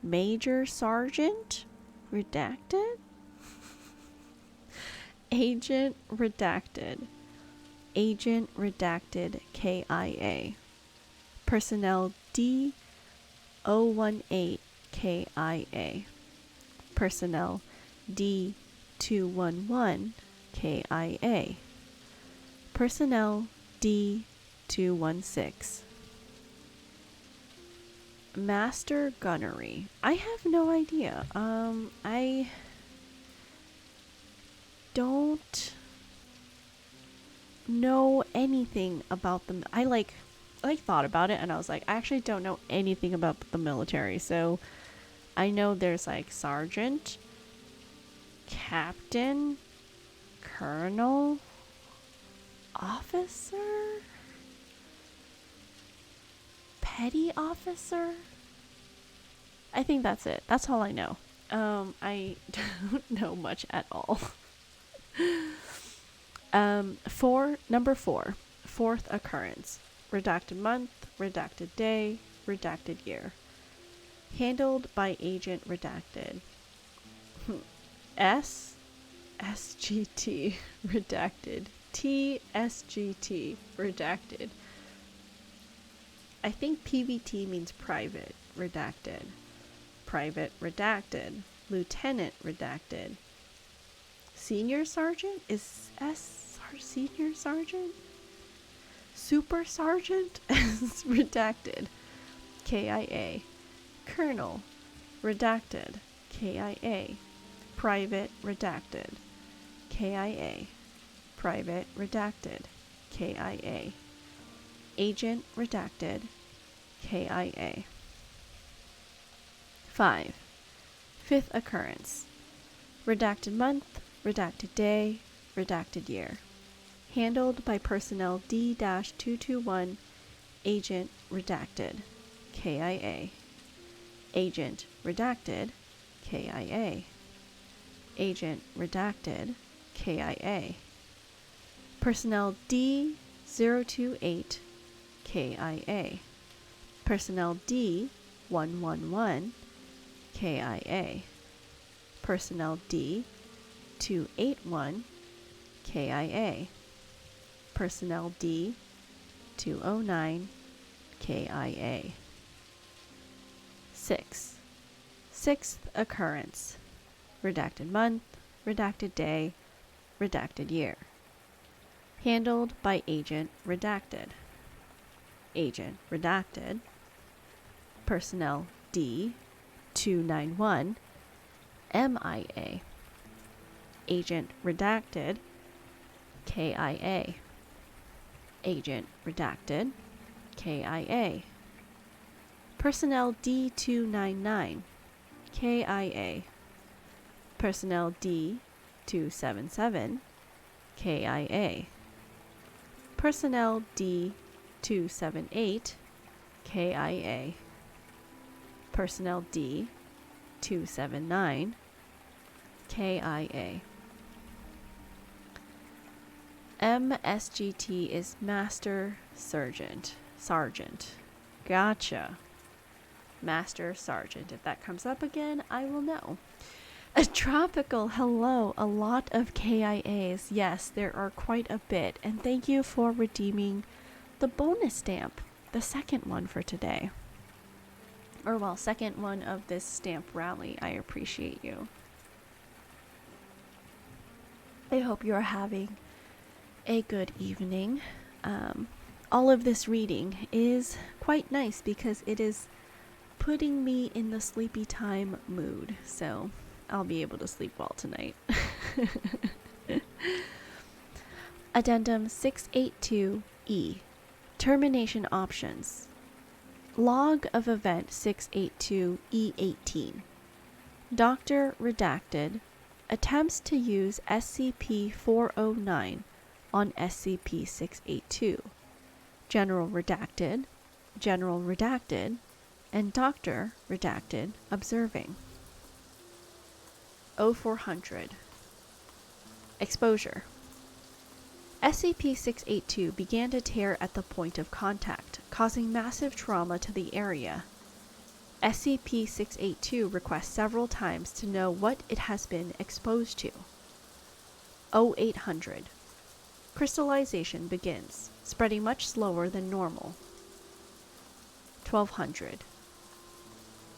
Major Sergeant Redacted? Agent Redacted. Agent Redacted KIA. Personnel D018 KIA. Personnel D211 KIA. Personnel D216. Master Gunnery. I have no idea. I don't know anything about them. I thought about it and I was like, I actually don't know anything about the military. So I know there's like sergeant, captain, colonel, officer, petty officer. I think that's it. That's all I know. I don't know much at all. Number 4, fourth occurrence. Redacted month, redacted day, redacted year. Handled by Agent Redacted. SGT redacted. TSGT redacted. I think PVT means private redacted. Private redacted. Lieutenant redacted. Senior sergeant is senior sergeant. Super sergeant is redacted. KIA. Colonel redacted. KIA. Private redacted. KIA. Private redacted. KIA. Agent redacted. KIA. 5. Fifth occurrence. Redacted month, redacted day, redacted year. Handled by personnel D-221, Agent Redacted, KIA. Agent Redacted, KIA. Agent Redacted, KIA. Personnel D-028, KIA. Personnel D-111, KIA. Personnel D-281, KIA. Personnel D-209, KIA. 6. Sixth occurrence. Redacted month, redacted day, redacted year. Handled by Agent Redacted. Agent Redacted. Personnel D-291, MIA. Agent Redacted, KIA. Agent Redacted, KIA. Personnel D-299, KIA. Personnel D-277, KIA. Personnel D-278, KIA. Personnel D-279, KIA. MSGT is Master Sergeant. Sergeant. Gotcha. Master Sergeant. If that comes up again, I will know. A tropical hello, a lot of KIAs. Yes, there are quite a bit. And thank you for redeeming the bonus stamp, the second one for today. Or well, second one of this stamp rally. I appreciate you. I hope you're having a good evening. All of this reading is quite nice because it is putting me in the sleepy time mood. So I'll be able to sleep well tonight. Addendum 682E. Termination options. Log of event 682E18. Doctor redacted attempts to use SCP-409 on SCP-682. General redacted, and Doctor redacted observing. 0400. Exposure. SCP-682 began to tear at the point of contact, causing massive trauma to the area. SCP-682 requests several times to know what it has been exposed to. 0800. Crystallization begins, spreading much slower than normal. 1200.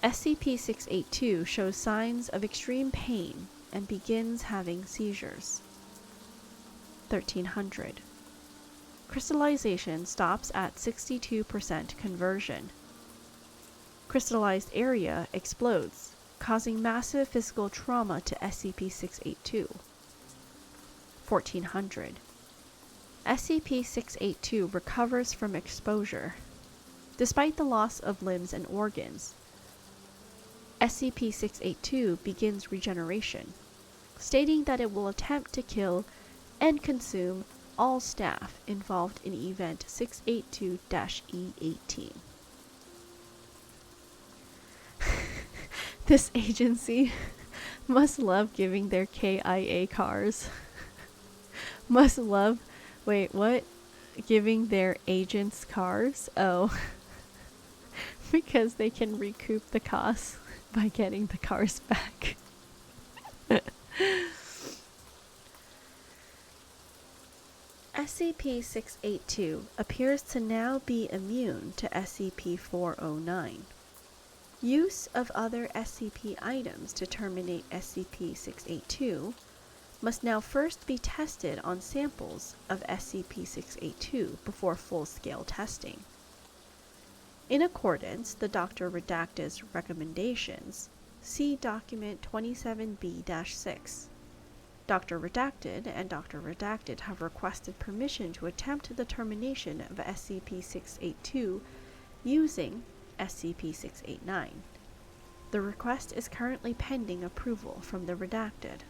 SCP-682 shows signs of extreme pain and begins having seizures. 1300. Crystallization stops at 62% conversion. Crystallized area explodes, causing massive physical trauma to SCP-682. 1400. SCP-682 recovers from exposure. Despite the loss of limbs and organs, SCP-682 begins regeneration, stating that it will attempt to kill and consume all staff involved in Event 682-E18. This agency must love giving their KIA cars. Must love... Wait, what? Giving their agents cars? Oh. Because they can recoup the costs by getting the cars back. SCP-682 appears to now be immune to SCP-409. Use of other SCP items to terminate SCP-682 must now first be tested on samples of SCP-682 before full-scale testing. In accordance the Dr. Redacted's recommendations, see Document 27B-6. Dr. Redacted and Dr. Redacted have requested permission to attempt the termination of SCP-682 using SCP-689. The request is currently pending approval from the Redacted.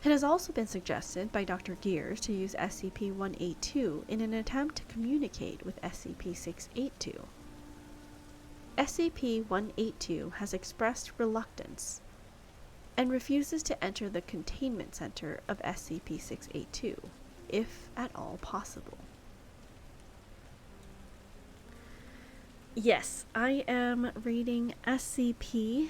It has also been suggested by Dr. Gears to use SCP-182 in an attempt to communicate with SCP-682. SCP-182 has expressed reluctance and refuses to enter the containment center of SCP-682, if at all possible. Yes, I am reading SCP.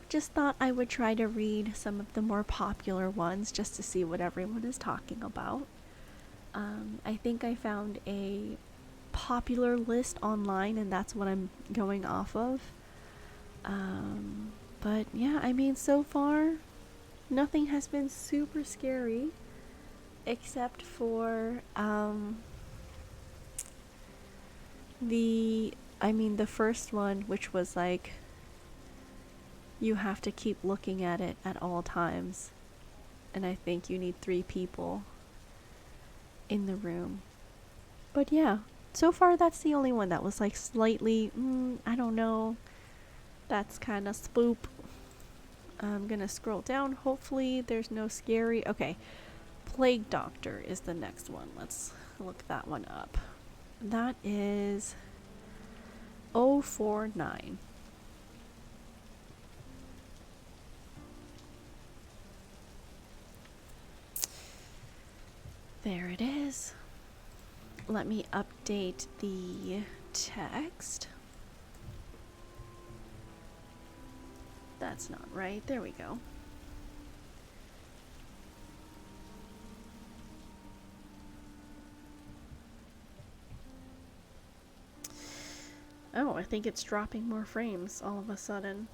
Just thought I would try to read some of the more popular ones just to see what everyone is talking about. I think I found a popular list online and that's what I'm going off of. But yeah, I mean, so far, nothing has been super scary except for, the first one, which was like, you have to keep looking at it at all times. And I think you need 3 people in the room. But yeah, so far that's the only one that was like slightly, I don't know. That's kind of spoop. I'm gonna scroll down. Hopefully there's no scary. Okay, Plague Doctor is the next one. Let's look that one up. That is 049. There it is. Let me update the text. That's not right. There we go. Oh, I think it's dropping more frames all of a sudden.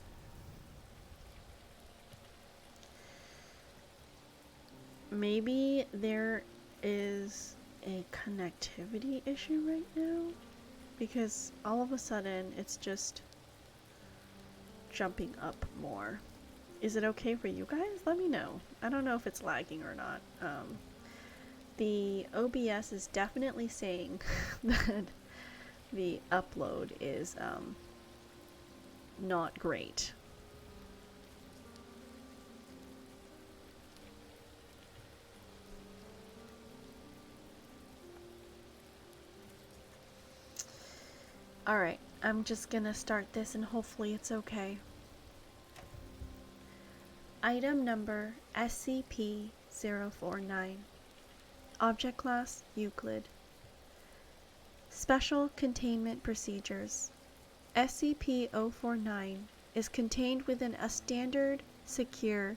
Maybe there is a connectivity issue right now, because all of a sudden it's just jumping up more. Is it okay for you guys? Let me know. I don't know if it's lagging or not. The OBS is definitely saying that the upload is not great. Alright, I'm just gonna start this and hopefully it's okay. Item number SCP-049. Object Class Euclid. Special Containment Procedures. SCP-049 is contained within a standard, secure,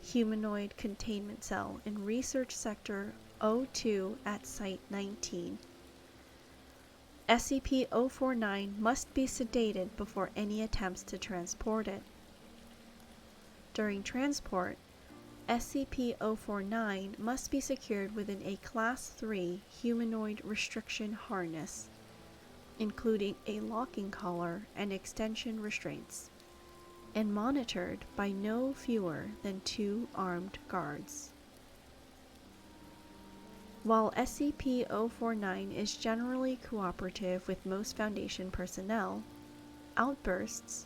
humanoid containment cell in Research Sector O2 at Site 19. SCP-049 must be sedated before any attempts to transport it. During transport, SCP-049 must be secured within a Class 3 humanoid restriction harness, including a locking collar and extension restraints, and monitored by no fewer than 2 armed guards. While SCP-049 is generally cooperative with most Foundation personnel, outbursts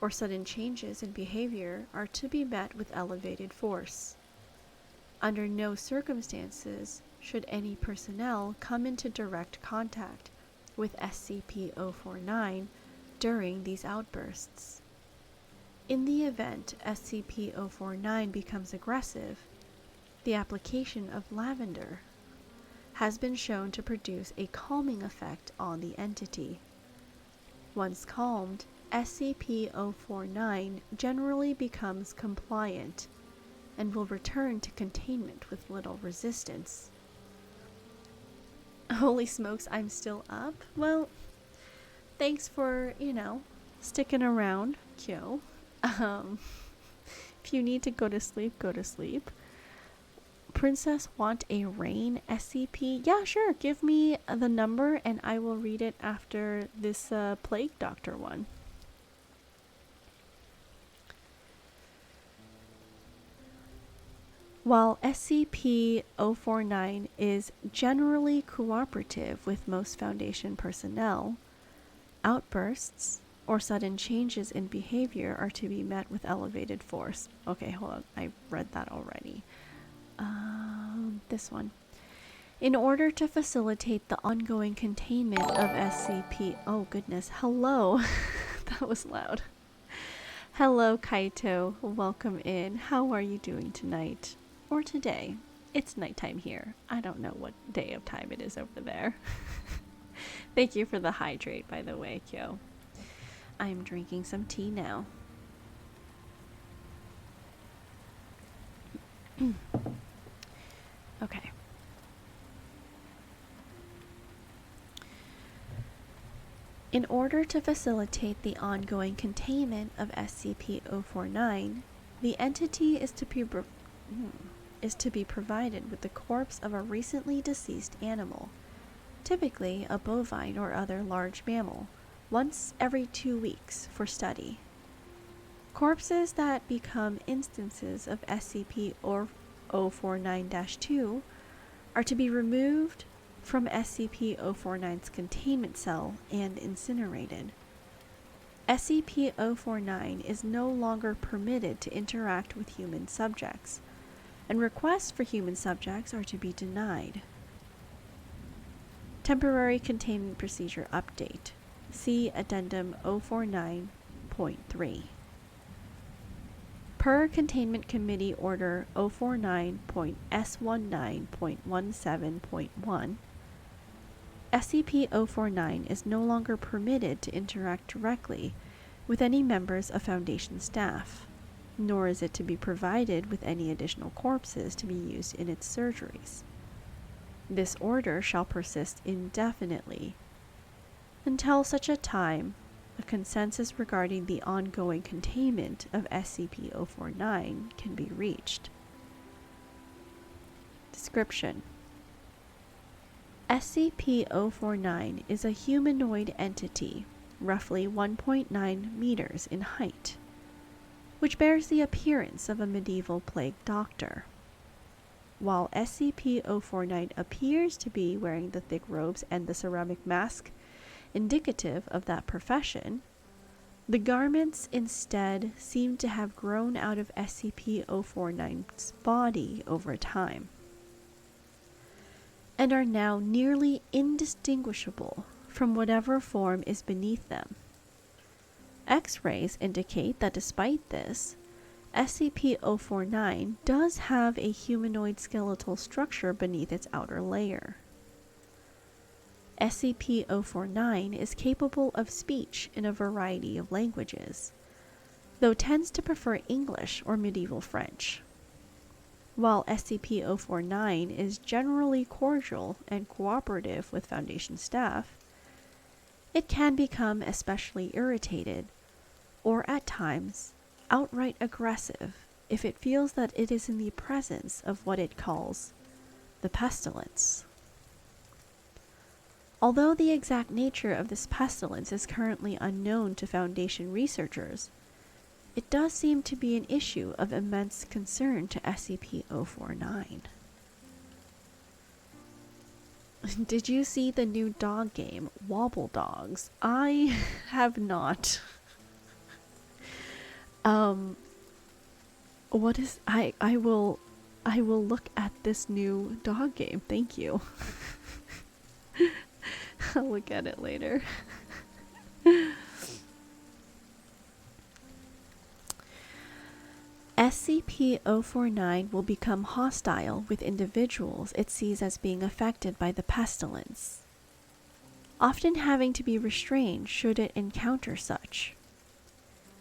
or sudden changes in behavior are to be met with elevated force. Under no circumstances should any personnel come into direct contact with SCP-049 during these outbursts. In the event SCP-049 becomes aggressive, the application of lavender has been shown to produce a calming effect on the entity. Once calmed, SCP-049 generally becomes compliant and will return to containment with little resistance. Holy smokes, I'm still up? Well, thanks for, sticking around, Kyo. If you need to go to sleep, go to sleep. Princess want a rain SCP? Yeah, sure. Give me the number and I will read it after this plague doctor one. While SCP-049 is generally cooperative with most Foundation personnel, outbursts or sudden changes in behavior are to be met with elevated force. Okay, hold on. I read that already. This one. In order to facilitate the ongoing containment of SCP... Oh, goodness. Hello. That was loud. Hello, Kaito. Welcome in. How are you doing tonight? Or today? It's nighttime here. I don't know what day of time it is over there. Thank you for the hydrate, by the way, Kyo. I'm drinking some tea now. Okay. In order to facilitate the ongoing containment of SCP-049, the entity is to be provided with the corpse of a recently deceased animal, typically a bovine or other large mammal, once every 2 weeks for study. Corpses that become instances of SCP-049-2 are to be removed from SCP-049's containment cell and incinerated. SCP-049 is no longer permitted to interact with human subjects, and requests for human subjects are to be denied. Temporary Containment Procedure Update. See Addendum 049.3. Per Containment Committee Order 049.S19.17.1, SCP-049 is no longer permitted to interact directly with any members of Foundation staff, nor is it to be provided with any additional corpses to be used in its surgeries. This order shall persist indefinitely until such a time a consensus regarding the ongoing containment of SCP-049 can be reached. Description: SCP-049 is a humanoid entity, roughly 1.9 meters in height, which bears the appearance of a medieval plague doctor. While SCP-049 appears to be wearing the thick robes and the ceramic mask indicative of that profession, the garments instead seem to have grown out of SCP-049's body over time, and are now nearly indistinguishable from whatever form is beneath them. X-rays indicate that despite this, SCP-049 does have a humanoid skeletal structure beneath its outer layer. SCP-049 is capable of speech in a variety of languages, though tends to prefer English or medieval French. While SCP-049 is generally cordial and cooperative with Foundation staff, it can become especially irritated, or at times, outright aggressive if it feels that it is in the presence of what it calls the pestilence. Although the exact nature of this pestilence is currently unknown to Foundation researchers, it does seem to be an issue of immense concern to SCP-049. Did you see the new dog game, Wobble Dogs? I have not. What is I will look at this new dog game. Thank you. I'll look at it later. SCP-049 will become hostile with individuals it sees as being affected by the pestilence, often having to be restrained should it encounter such.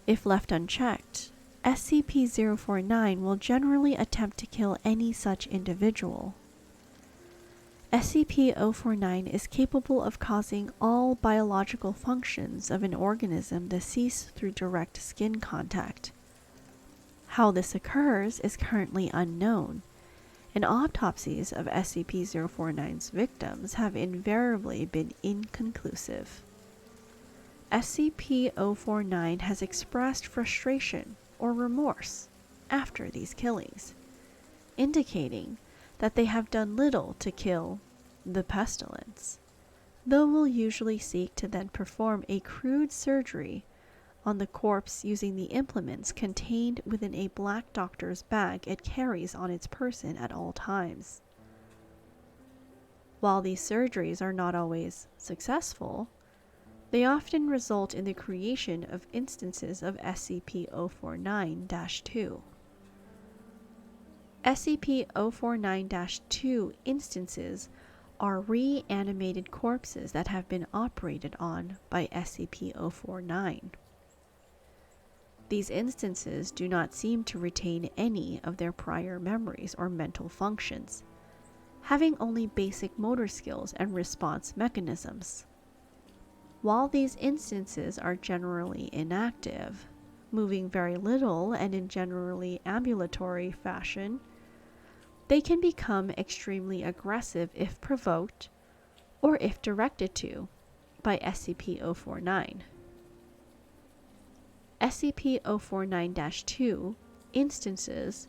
If left unchecked, SCP-049 will generally attempt to kill any such individual. SCP-049 is capable of causing all biological functions of an organism to cease through direct skin contact. How this occurs is currently unknown, and autopsies of SCP-049's victims have invariably been inconclusive. SCP-049 has expressed frustration or remorse after these killings, indicating that they have done little to kill the pestilence, though will usually seek to then perform a crude surgery on the corpse using the implements contained within a black doctor's bag it carries on its person at all times. While these surgeries are not always successful, they often result in the creation of instances of SCP-049-2. SCP-049-2 instances are reanimated corpses that have been operated on by SCP-049. These instances do not seem to retain any of their prior memories or mental functions, having only basic motor skills and response mechanisms. While these instances are generally inactive, moving very little and in generally ambulatory fashion, they can become extremely aggressive if provoked or if directed to by SCP-049. SCP-049-2 instances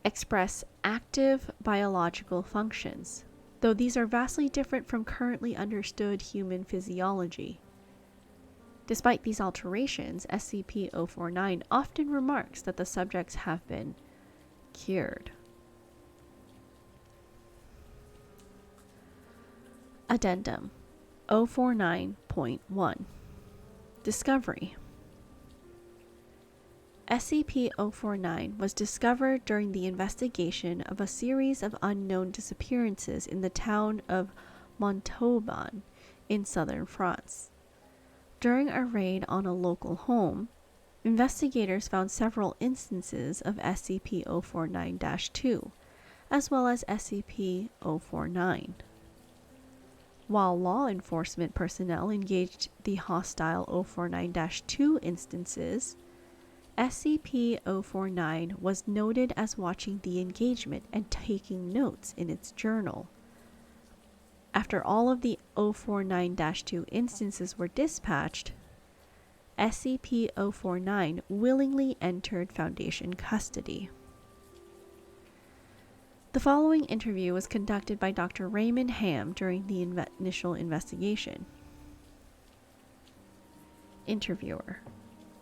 express active biological functions, though these are vastly different from currently understood human physiology. Despite these alterations, SCP-049 often remarks that the subjects have been cured. Addendum 049.1 Discovery. SCP-049 was discovered during the investigation of a series of unknown disappearances in the town of Montauban in southern France. During a raid on a local home, investigators found several instances of SCP-049-2, as well as SCP-049. While law enforcement personnel engaged the hostile 049-2 instances, SCP-049 was noted as watching the engagement and taking notes in its journal. After all of the 049-2 instances were dispatched, SCP-049 willingly entered Foundation custody. The following interview was conducted by Dr. Raymond Ham during the initial investigation. Interviewer: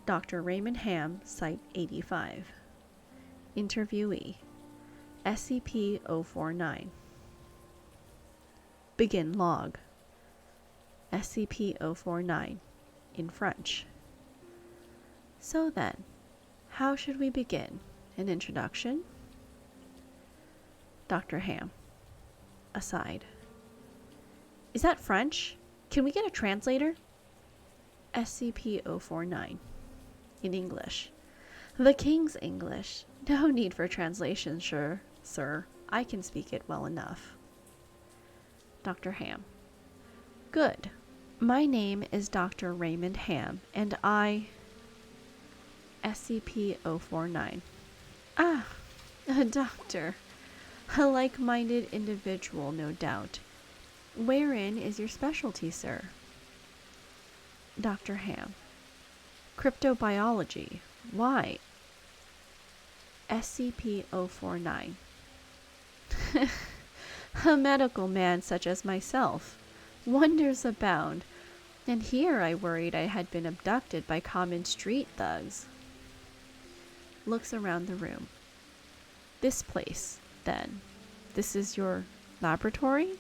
Dr. Raymond Ham, Site 85. Interviewee: SCP-049. Begin log. SCP-049 in French. So then, how should we begin? An introduction? Dr. Ham. Aside. Is that French? Can we get a translator? SCP-049. In English. The King's English. No need for translation, sir. I can speak it well enough. Dr. Ham. Good. My name is Dr. Raymond Ham, and I... SCP-049. Ah, a doctor. A like-minded individual, no doubt. Wherein is your specialty, sir? Dr. Ham. Cryptobiology. Why? SCP-049. A medical man such as myself. Wonders abound. And here I worried I had been abducted by common street thugs. Looks around the room. This place, then. This is your laboratory?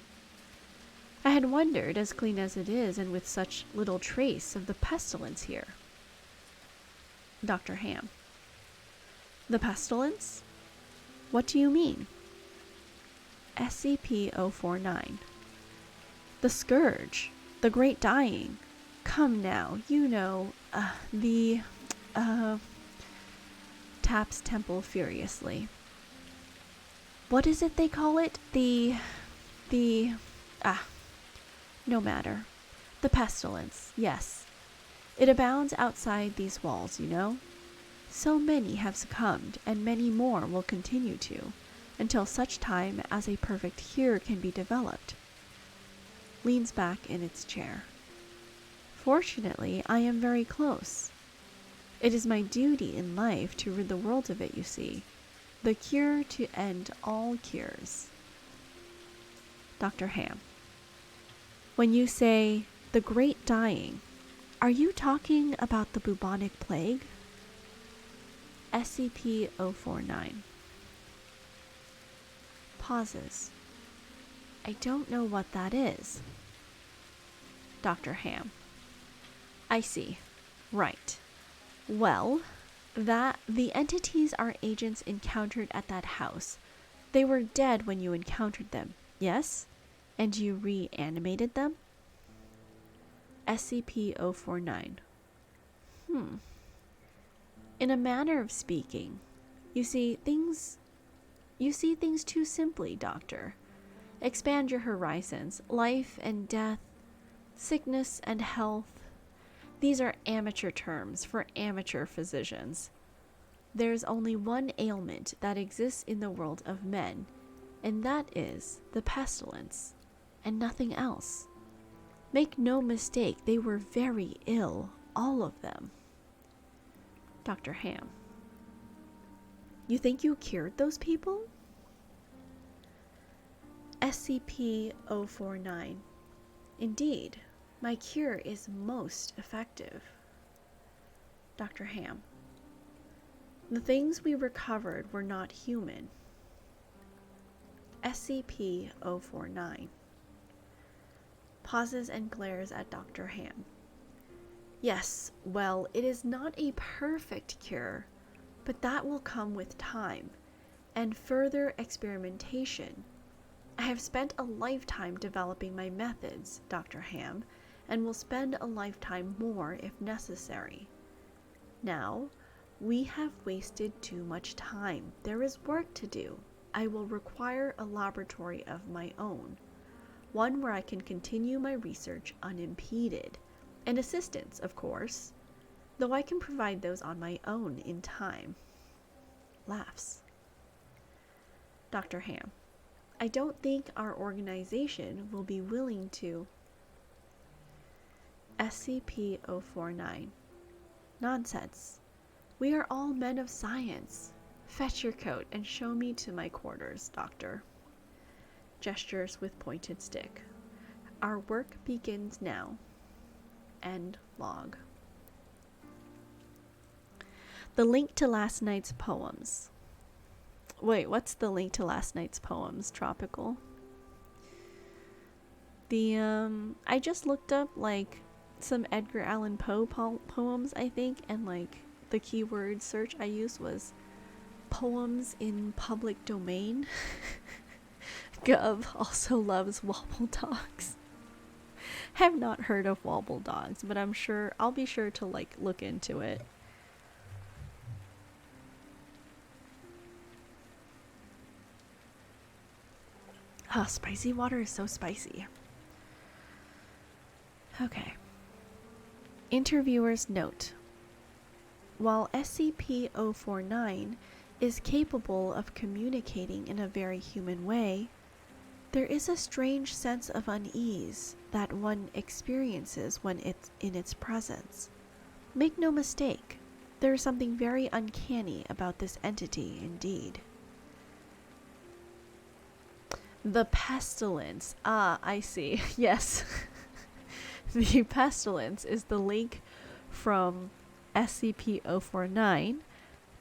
I had wondered, as clean as it is and with such little trace of the pestilence here. Dr. Ham. The pestilence? What do you mean? SCP-049. The scourge. The great dying. Come now, you know, taps temple furiously. What is it they call it? No matter. The pestilence, yes. It abounds outside these walls, you know. So many have succumbed, and many more will continue to, until such time as a perfect cure can be developed. Leans back in its chair. Fortunately, I am very close. It is my duty in life to rid the world of it, you see. The cure to end all cures. Dr. Ham. When you say the great dying, are you talking about the bubonic plague? SCP-049. Pauses. I don't know what that is. Dr. Ham. I see. Right. Well, the entities our agents encountered at that house, they were dead when you encountered them, yes? And you reanimated them? SCP-049. In a manner of speaking, you see things too simply, Doctor. Expand your horizons. Life and death, sickness and health. These are amateur terms for amateur physicians. There's only one ailment that exists in the world of men, and that is the pestilence, and nothing else. Make no mistake, they were very ill, all of them. Dr. Ham. You think you cured those people? SCP-049. Indeed, my cure is most effective. Dr. Ham. The things we recovered were not human. SCP-049. Pauses and glares at Dr. Ham. Yes, well, it is not a perfect cure, but that will come with time and further experimentation. I have spent a lifetime developing my methods, Dr. Ham, and will spend a lifetime more if necessary. Now, we have wasted too much time. There is work to do. I will require a laboratory of my own, one where I can continue my research unimpeded, and assistance, of course, though I can provide those on my own in time. Laughs. Dr. Ham, I don't think our organization will be willing to. SCP-049. Nonsense. We are all men of science. Fetch your coat and show me to my quarters, Doctor. Gestures with pointed stick. Our work begins now. End log. The link to last night's poems. Wait, what's the link to last night's poems, Tropical? I just looked up, like, some Edgar Allan Poe poems, I think, and, like, the keyword search I used was poems in public domain. Gov also loves wobble dogs. Have not heard of wobble dogs, but I'll be sure to, like, look into it. Ah, spicy water is so spicy. Okay. Interviewer's note. While SCP-049 is capable of communicating in a very human way, there is a strange sense of unease that one experiences when it's in its presence. Make no mistake, there is something very uncanny about this entity indeed. The pestilence. Ah, I see. Yes. The pestilence is the link from SCP-049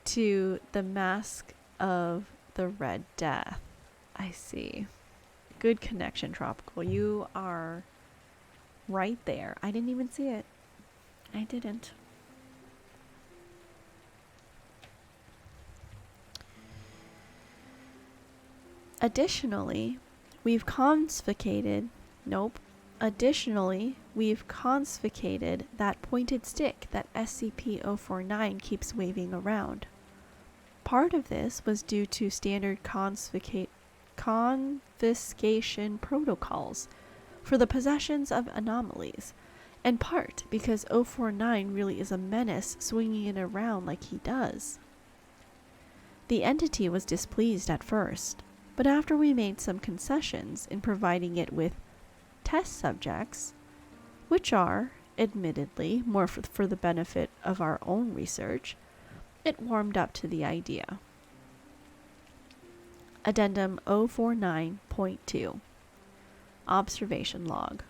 to the Mask of the Red Death. I see. Good connection, Tropical. You are right there. I didn't even see it. I didn't. Additionally, we've confiscated that pointed stick that SCP-049 keeps waving around. Part of this was due to standard confiscation protocols for the possessions of anomalies, and part because 049 really is a menace swinging it around like he does. The entity was displeased at first, but after we made some concessions in providing it with test subjects, which are, admittedly, more for the benefit of our own research, it warmed up to the idea. Addendum 049.2 Observation Log.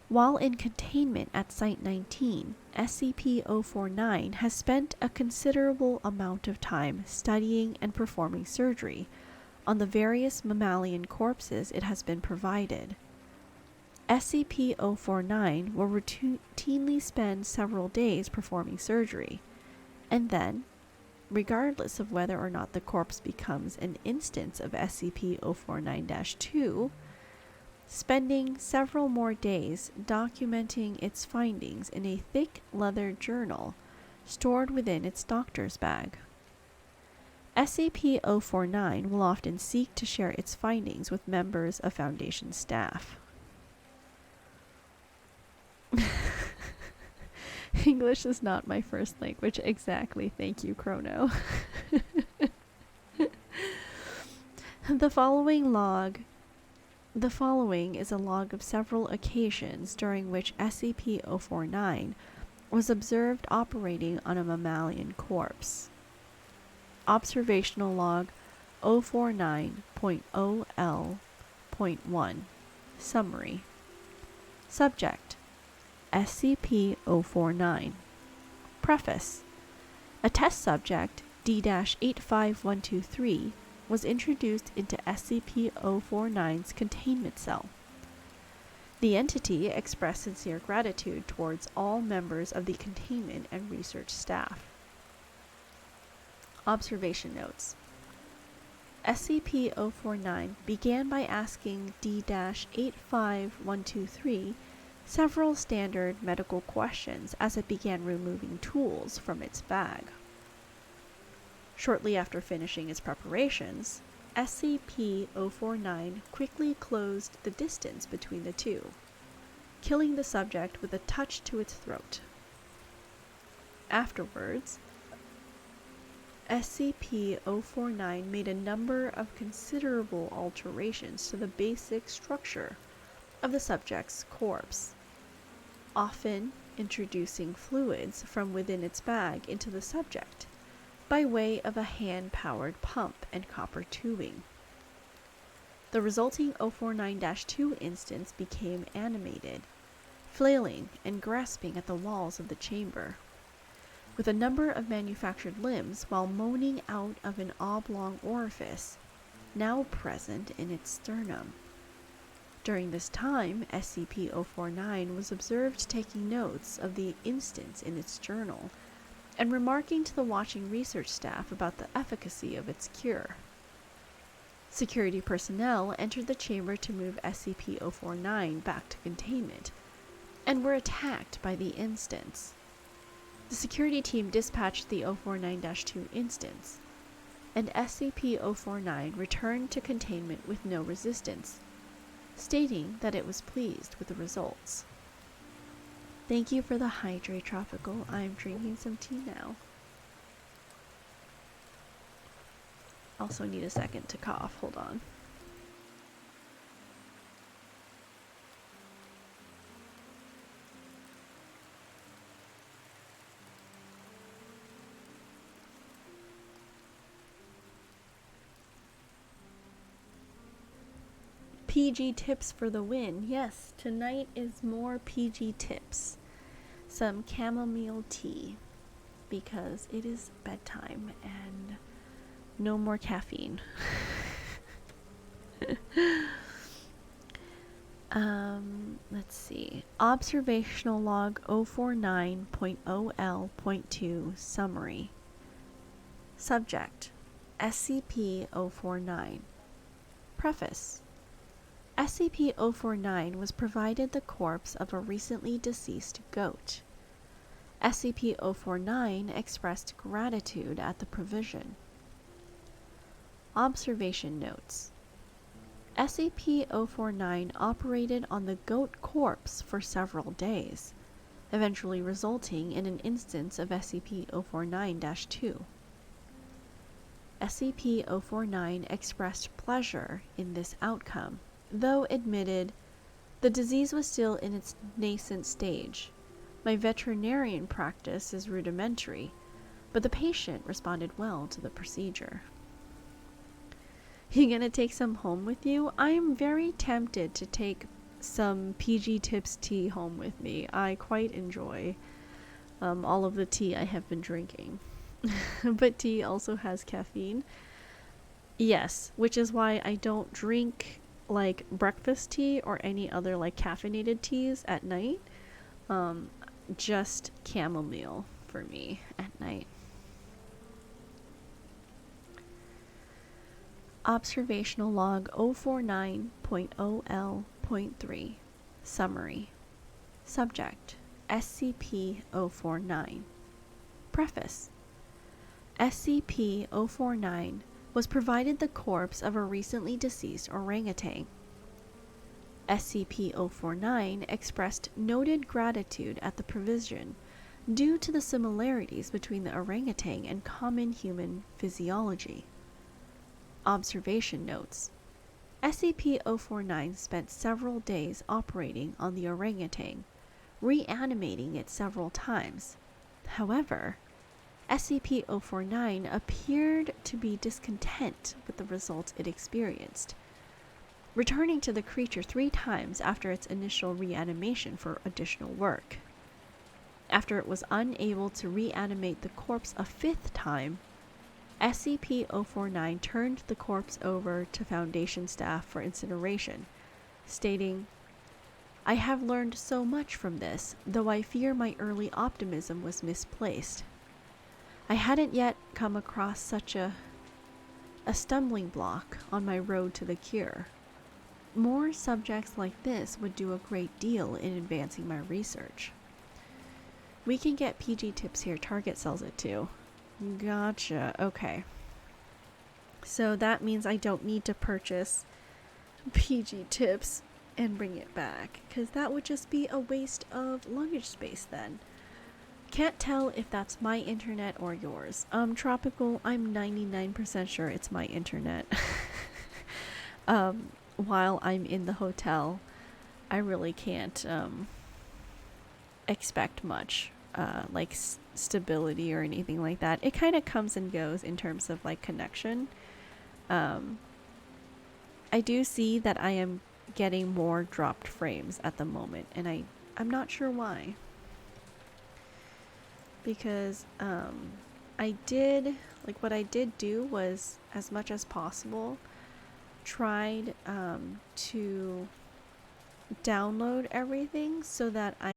While in containment at Site 19, SCP-049 has spent a considerable amount of time studying and performing surgery on the various mammalian corpses it has been provided. SCP-049 will routinely spend several days performing surgery, and then, regardless of whether or not the corpse becomes an instance of SCP-049-2, spending several more days documenting its findings in a thick leather journal stored within its doctor's bag. SCP-049 will often seek to share its findings with members of Foundation staff. English is not my first language. Exactly. Thank you, Chrono. The following is a log of several occasions during which SCP-049 was observed operating on a mammalian corpse. Observational Log 049.0L.1 Summary. Subject: SCP-049. Preface: a test subject, D-85123, was introduced into SCP-049's containment cell. The entity expressed sincere gratitude towards all members of the containment and research staff. Observation Notes. SCP-049 began by asking D-85123 several standard medical questions as it began removing tools from its bag. Shortly after finishing its preparations, SCP-049 quickly closed the distance between the two, killing the subject with a touch to its throat. Afterwards, SCP-049 made a number of considerable alterations to the basic structure of the subject's corpse, often introducing fluids from within its bag into the subject by way of a hand-powered pump and copper tubing. The resulting 049-2 instance became animated, flailing and grasping at the walls of the chamber, with a number of manufactured limbs while moaning out of an oblong orifice now present in its sternum. During this time, SCP-049 was observed taking notes of the instance in its journal and remarking to the watching research staff about the efficacy of its cure. Security personnel entered the chamber to move SCP-049 back to containment and were attacked by the instance. The security team dispatched the 049-2 instance, and SCP-049 returned to containment with no resistance, stating that it was pleased with the results. Thank you for the hydrate, Tropical. I'm drinking some tea now. Also need a second to cough. Hold on. PG tips for the win. Yes, tonight is more PG tips. Some chamomile tea, because it is bedtime and no more caffeine. Let's see. Observational log 049.0L.2 summary. Subject: SCP-049. Preface: SCP-049 was provided the corpse of a recently deceased goat. SCP-049 expressed gratitude at the provision. Observation notes: SCP-049 operated on the goat corpse for several days, eventually resulting in an instance of SCP-049-2. SCP-049 expressed pleasure in this outcome, though admitted the disease was still in its nascent stage. My veterinarian practice is rudimentary, but the patient responded well to the procedure. You gonna take some home with you? I am very tempted to take some PG Tips tea home with me. I quite enjoy all of the tea I have been drinking. But tea also has caffeine. Yes, which is why I don't drink like breakfast tea or any other like caffeinated teas at night. Just chamomile for me at night. Observational log 049.0L.3 summary. Subject: SCP-049. Preface: SCP-049 was provided the corpse of a recently deceased orangutan. SCP-049 expressed noted gratitude at the provision due to the similarities between the orangutan and common human physiology. Observation notes: SCP-049 spent several days operating on the orangutan, reanimating it several times. However, SCP-049 appeared to be discontent with the results it experienced, returning to the creature 3 times after its initial reanimation for additional work. After it was unable to reanimate the corpse a 5th time, SCP-049 turned the corpse over to Foundation staff for incineration, stating, "I have learned so much from this, though I fear my early optimism was misplaced. I hadn't yet come across such a stumbling block on my road to the cure. more subjects like this would do a great deal in advancing my research. We can get PG tips here. Target sells it too. Gotcha. Okay. So that means I don't need to purchase PG tips and bring it back, because that would just be a waste of luggage space then. Can't tell if that's my internet or yours. Tropical, I'm 99% sure it's my internet. While I'm in the hotel, I really can't expect much like stability or anything like that. It kind of comes and goes in terms of like connection. I do see that I am getting more dropped frames at the moment, and I'm not sure why. Because I did, like, what I did do was, as much as possible, tried to download everything so that I